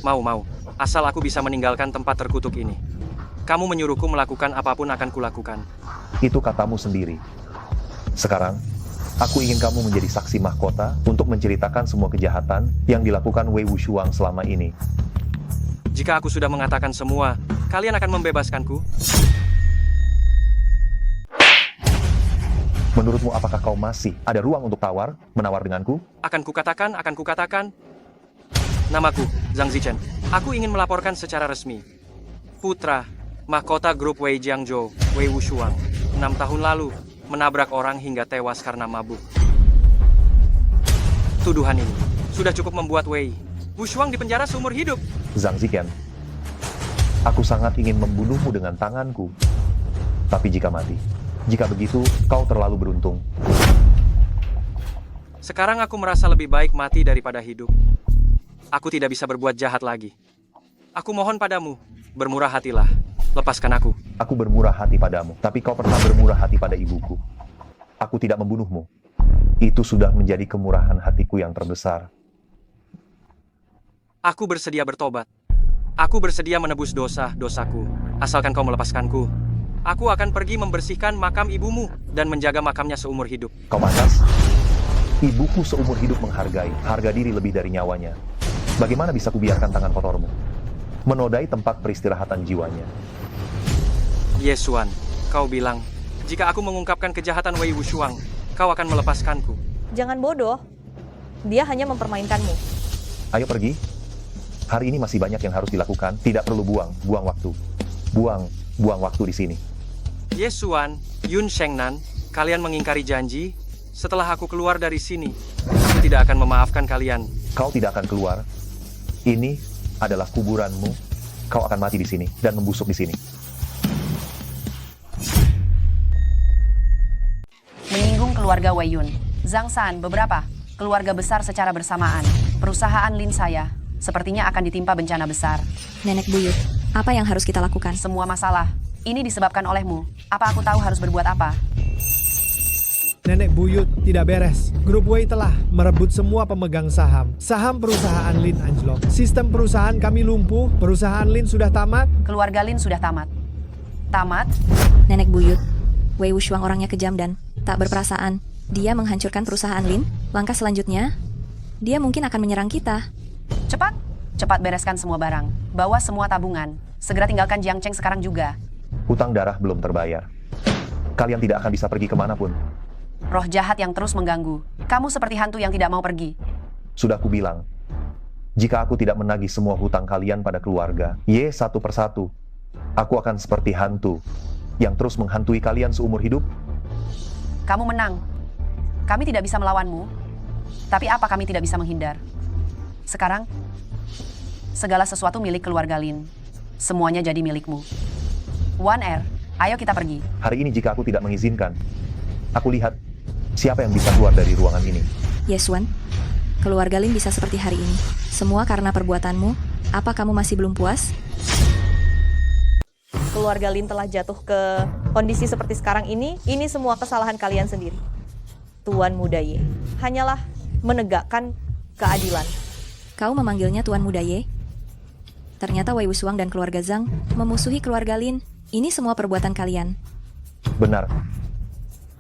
Mau. Asal aku bisa meninggalkan tempat terkutuk ini. Kamu menyuruhku melakukan apapun akan kulakukan. Itu katamu sendiri. Sekarang, aku ingin kamu menjadi saksi mahkota untuk menceritakan semua kejahatan yang dilakukan Wei Wushuang selama ini. Jika aku sudah mengatakan semua, kalian akan membebaskanku? Menurutmu apakah kau masih ada ruang untuk menawar denganku? Akan kukatakan. Namaku, Zhang Zichen. Aku ingin melaporkan secara resmi. Putra, mahkota grup Wei Jiangzhou, Wei Wushuang, 6 tahun lalu, menabrak orang hingga tewas karena mabuk. Tuduhan ini sudah cukup membuat Wei Wushuang dipenjara seumur hidup. Zhang Ziken, aku sangat ingin membunuhmu dengan tanganku. Tapi jika begitu, kau terlalu beruntung. Sekarang aku merasa lebih baik mati daripada hidup. Aku tidak bisa berbuat jahat lagi. Aku mohon padamu, bermurah hatilah. Lepaskan aku. Aku bermurah hati padamu, tapi kau pernah bermurah hati pada ibuku. Aku tidak membunuhmu. Itu sudah menjadi kemurahan hatiku yang terbesar. Aku bersedia bertobat. Aku bersedia menebus dosaku. Asalkan kau melepaskanku. Aku akan pergi membersihkan makam ibumu dan menjaga makamnya seumur hidup. Kau pantas? Ibuku seumur hidup menghargai harga diri lebih dari nyawanya. Bagaimana bisa kubiarkan tangan kotormu menodai tempat peristirahatan jiwanya? Yesuan, kau bilang, jika aku mengungkapkan kejahatan Wei Wushuang, kau akan melepaskanku. Jangan bodoh. Dia hanya mempermainkanmu. Ayo pergi. Hari ini masih banyak yang harus dilakukan. Tidak perlu buang waktu. Buang waktu di sini. Yesuan, Yun Shengnan, kalian mengingkari janji. Setelah aku keluar dari sini, aku tidak akan memaafkan kalian. Kau tidak akan keluar. Ini adalah kuburanmu. Kau akan mati di sini dan membusuk di sini. Menyinggung keluarga Wei Yun. Zhang San, beberapa keluarga besar secara bersamaan. Perusahaan Lin saya sepertinya akan ditimpa bencana besar. Nenek buyut, apa yang harus kita lakukan? Semua masalah ini disebabkan olehmu. Apa aku tahu harus berbuat apa? Nenek buyut, tidak beres. Grup Wei telah merebut semua pemegang saham. Saham perusahaan Lin anjlok. Sistem perusahaan kami lumpuh. Perusahaan Lin sudah tamat. Keluarga Lin sudah tamat. Tamat? Nenek buyut, Wei Wuxiang orangnya kejam dan tak berperasaan. Dia menghancurkan perusahaan Lin. Langkah selanjutnya, dia mungkin akan menyerang kita. Cepat, cepat bereskan semua barang. Bawa semua tabungan. Segera tinggalkan Jiangcheng sekarang juga. Hutang darah belum terbayar. Kalian tidak akan bisa pergi kemanapun. Roh jahat yang terus mengganggu. Kamu seperti hantu yang tidak mau pergi. Sudah kubilang, jika aku tidak menagih semua hutang kalian pada keluarga, satu persatu, aku akan seperti hantu yang terus menghantui kalian seumur hidup. Kamu menang. Kami tidak bisa melawanmu. Tapi apa kami tidak bisa menghindar? Sekarang, segala sesuatu milik keluarga Lin. Semuanya jadi milikmu. One Air, ayo kita pergi. Hari ini jika aku tidak mengizinkan, aku lihat siapa yang bisa keluar dari ruangan ini. Yesuan, keluarga Lin bisa seperti hari ini. Semua karena perbuatanmu. Apa kamu masih belum puas? Keluarga Lin telah jatuh ke kondisi seperti sekarang ini semua kesalahan kalian sendiri. Tuan Muda Ye hanyalah menegakkan keadilan. Kau memanggilnya Tuan Muda Ye? Ternyata Wei Wuxiang dan keluarga Zhang memusuhi keluarga Lin. Ini semua perbuatan kalian. Benar.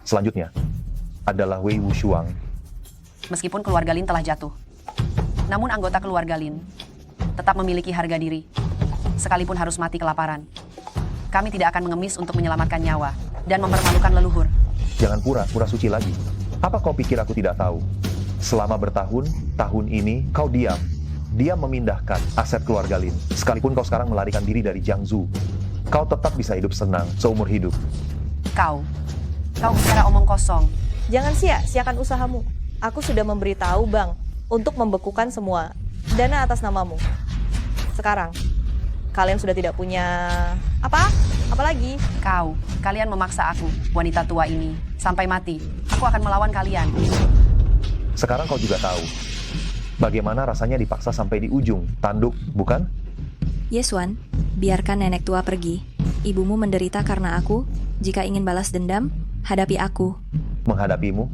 Selanjutnya adalah Wei Wuxiang. Meskipun keluarga Lin telah jatuh, namun anggota keluarga Lin tetap memiliki harga diri. Sekalipun harus mati kelaparan, kami tidak akan mengemis untuk menyelamatkan nyawa dan mempermalukan leluhur. Jangan pura-pura suci lagi. Apa kau pikir aku tidak tahu? Selama bertahun-tahun ini kau diam memindahkan aset keluarga Lin. Sekalipun kau sekarang melarikan diri dari Jiangsu, kau tetap bisa hidup senang seumur hidup. Kau bicara omong kosong. Jangan sia-siakan usahamu. Aku sudah memberitahu Bang untuk membekukan semua dana atas namamu. Sekarang, kalian sudah tidak punya apa lagi? Kalian memaksa aku, wanita tua ini, sampai mati. Aku akan melawan kalian. Sekarang kau juga tahu bagaimana rasanya dipaksa sampai di ujung tanduk, bukan? Yesuan, biarkan nenek tua pergi. Ibumu menderita karena aku. Jika ingin balas dendam, hadapi aku. Menghadapimu?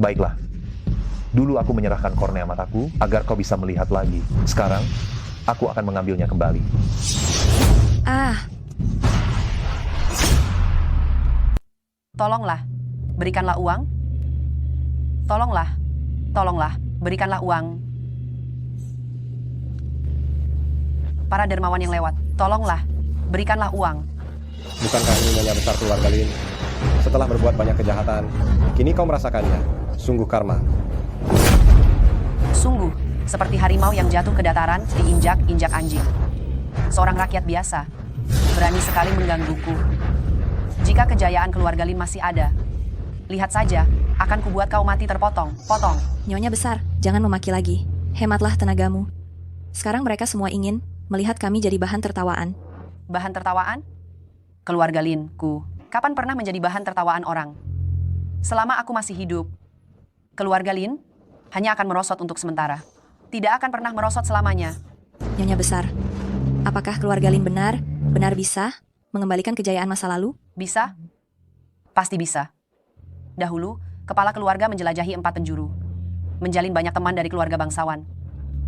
Baiklah. Dulu aku menyerahkan kornea mataku agar kau bisa melihat lagi. Sekarang, aku akan mengambilnya kembali. Tolonglah, berikanlah uang. Tolonglah, berikanlah uang. Para dermawan yang lewat, tolonglah, berikanlah uang. Bukankah ini nyonya besar keluarga Lin? Setelah berbuat banyak kejahatan, kini kau merasakannya. Sungguh karma. Sungguh, seperti harimau yang jatuh ke dataran diinjak-injak anjing. Seorang rakyat biasa, berani sekali menggangguku. Jika kejayaan keluarga Lin masih ada, lihat saja, akan kubuat kau mati terpotong-potong. Nyonya besar, jangan memaki lagi. Hematlah tenagamu. Sekarang mereka semua ingin melihat kami jadi bahan tertawaan. Bahan tertawaan? Keluarga Lin, kapan pernah menjadi bahan tertawaan orang? Selama aku masih hidup, keluarga Lin hanya akan merosot untuk sementara. Tidak akan pernah merosot selamanya. Nyonya besar, apakah keluarga Lin benar bisa mengembalikan kejayaan masa lalu? Bisa? Pasti bisa. Dahulu, kepala keluarga menjelajahi 4 penjuru. Menjalin banyak teman dari keluarga bangsawan.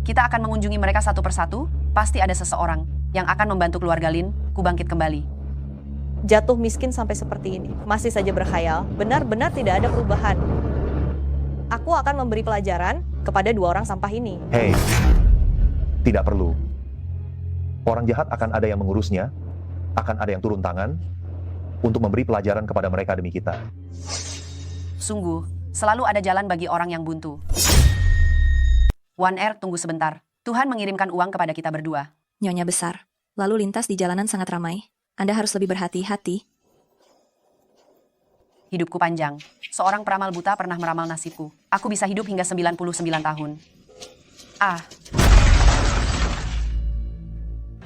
Kita akan mengunjungi mereka satu persatu, pasti ada seseorang yang akan membantu keluarga Lin bangkit kembali. Jatuh miskin sampai seperti ini, masih saja berkhayal, benar-benar tidak ada perubahan. Aku akan memberi pelajaran kepada 2 orang sampah ini. Hei, tidak perlu. Orang jahat akan ada yang mengurusnya, akan ada yang turun tangan untuk memberi pelajaran kepada mereka demi kita. Sungguh, selalu ada jalan bagi orang yang buntu. One Air, tunggu sebentar. Tuhan mengirimkan uang kepada kita berdua. Nyonya besar, lalu lintas di jalanan sangat ramai. Anda harus lebih berhati-hati. Hidupku panjang. Seorang peramal buta pernah meramal nasibku. Aku bisa hidup hingga 99 tahun.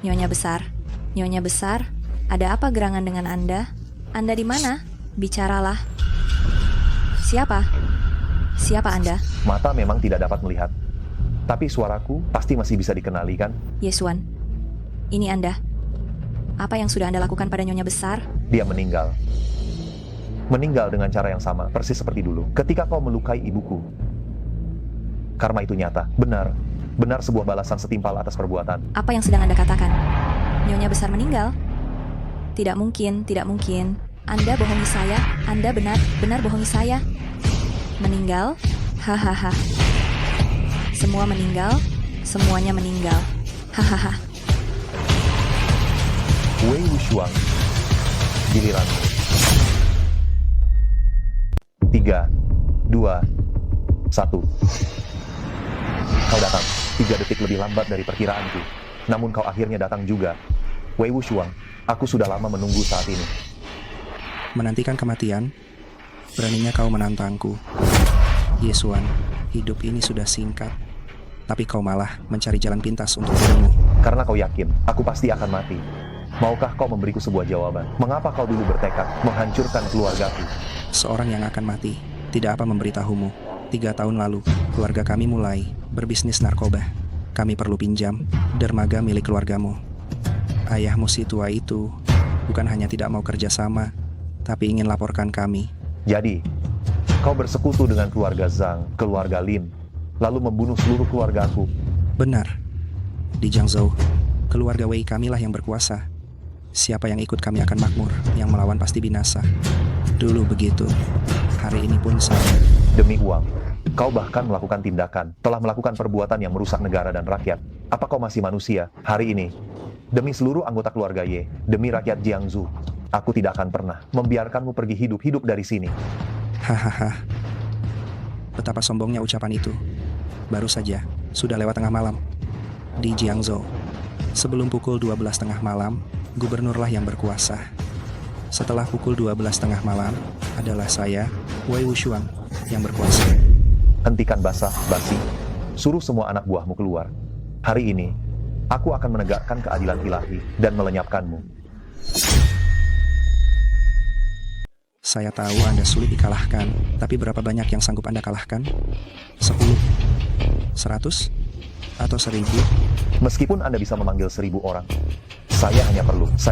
Nyonya besar, Nyonya besar, ada apa gerangan dengan Anda? Anda di mana? Bicaralah. Siapa? Siapa Anda? Mata memang tidak dapat melihat. Tapi suaraku pasti masih bisa dikenali kan? Yesuan, ini Anda. Apa yang sudah Anda lakukan pada Nyonya besar? Dia meninggal. Meninggal dengan cara yang sama, persis seperti dulu. Ketika kau melukai ibuku. Karma itu nyata. Benar. Benar sebuah balasan setimpal atas perbuatan. Apa yang sedang Anda katakan? Nyonya besar meninggal? Tidak mungkin, tidak mungkin. Anda bohongi saya. Anda benar bohongi saya. Meninggal? Hahaha. Semua meninggal? Semuanya meninggal. Hahaha. Wei Wuxiang. Giliran. 3, 2, 1. Kau datang 3 detik lebih lambat dari perkiraanku. Namun kau akhirnya datang juga. Wei Wuxiang, aku sudah lama menunggu saat ini. Menantikan kematian? Beraninya kau menantangku. Yesuan, hidup ini sudah singkat. Tapi kau malah mencari jalan pintas untuk dirimu. Karena kau yakin, aku pasti akan mati. Maukah kau memberiku sebuah jawaban? Mengapa kau dulu bertekad menghancurkan keluargaku? Seorang yang akan mati, tidak apa memberitahumu. 3 tahun lalu, keluarga kami mulai berbisnis narkoba. Kami perlu pinjam dermaga milik keluargamu. Ayahmu si tua itu bukan hanya tidak mau kerjasama, tapi ingin laporkan kami. Jadi, kau bersekutu dengan keluarga Zhang, keluarga Lin, lalu membunuh seluruh keluargaku. Benar. Di Jiangzhou, keluarga Wei kamilah yang berkuasa. Siapa yang ikut kami akan makmur, yang melawan pasti binasa. Dulu begitu, hari ini pun sama. Demi uang, kau bahkan melakukan tindakan, telah melakukan perbuatan yang merusak negara dan rakyat. Apa kau masih manusia? Hari ini, demi seluruh anggota keluarga Ye, demi rakyat Jiangzhou, aku tidak akan pernah membiarkanmu pergi hidup-hidup dari sini. Hahaha. Betapa sombongnya ucapan itu. Baru saja, sudah lewat tengah malam. Di Jiangzhou, sebelum pukul 12 tengah malam, gubernurlah yang berkuasa. Setelah pukul 12 tengah malam, adalah saya, Wei Wuxiang, yang berkuasa. Hentikan basa-basi. Suruh semua anak buahmu keluar. Hari ini, aku akan menegakkan keadilan ilahi dan melenyapkanmu. Saya tahu Anda sulit dikalahkan, tapi berapa banyak yang sanggup Anda kalahkan? 10? 100? Atau 1000? Meskipun Anda bisa memanggil 1000 orang, saya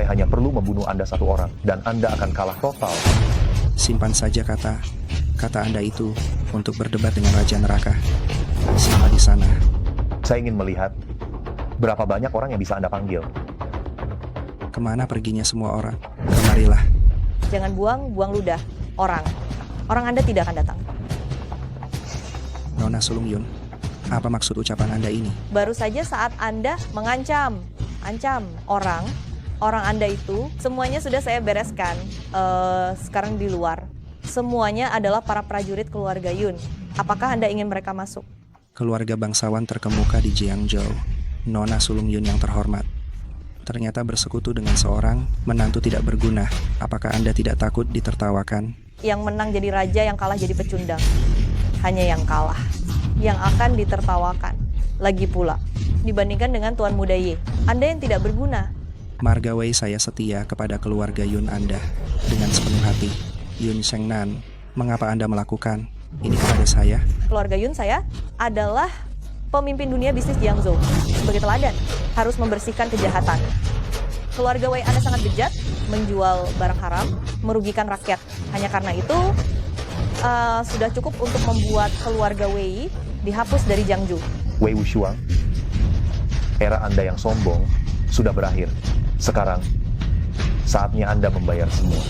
hanya perlu membunuh Anda 1 orang, dan Anda akan kalah total. Simpan saja kata Anda itu untuk berdebat dengan Raja Neraka. Siapa di sana? Saya ingin melihat berapa banyak orang yang bisa Anda panggil. Kemana perginya semua orang? Kemarilah. Jangan buang ludah. Orang Anda tidak akan datang. Nona Sulung Yun, apa maksud ucapan Anda ini? Baru saja saat Anda mengancam orang Anda itu, semuanya sudah saya bereskan. Sekarang di luar. Semuanya adalah para prajurit keluarga Yun. Apakah Anda ingin mereka masuk? Keluarga bangsawan terkemuka di Jiangzhou, Nona Sulung Yun yang terhormat. Ternyata bersekutu dengan seorang menantu tidak berguna. Apakah Anda tidak takut ditertawakan? Yang menang jadi raja, yang kalah jadi pecundang. Hanya yang kalah yang akan ditertawakan. Lagi pula, dibandingkan dengan Tuan Muda Ye, Anda yang tidak berguna. Marga Wei, saya setia kepada keluarga Yun Anda dengan sepenuh hati. Yun Shengnan, mengapa Anda melakukan ini kepada saya? Keluarga Yun saya adalah pemimpin dunia bisnis Jiangzhou. Sebagai teladan, harus membersihkan kejahatan. Keluarga Wei Anda sangat bejat, menjual barang haram, merugikan rakyat. Hanya karena itu, sudah cukup untuk membuat keluarga Wei dihapus dari Jiangzhou. Wei Wuxiang, era Anda yang sombong sudah berakhir. Sekarang, saatnya Anda membayar semua.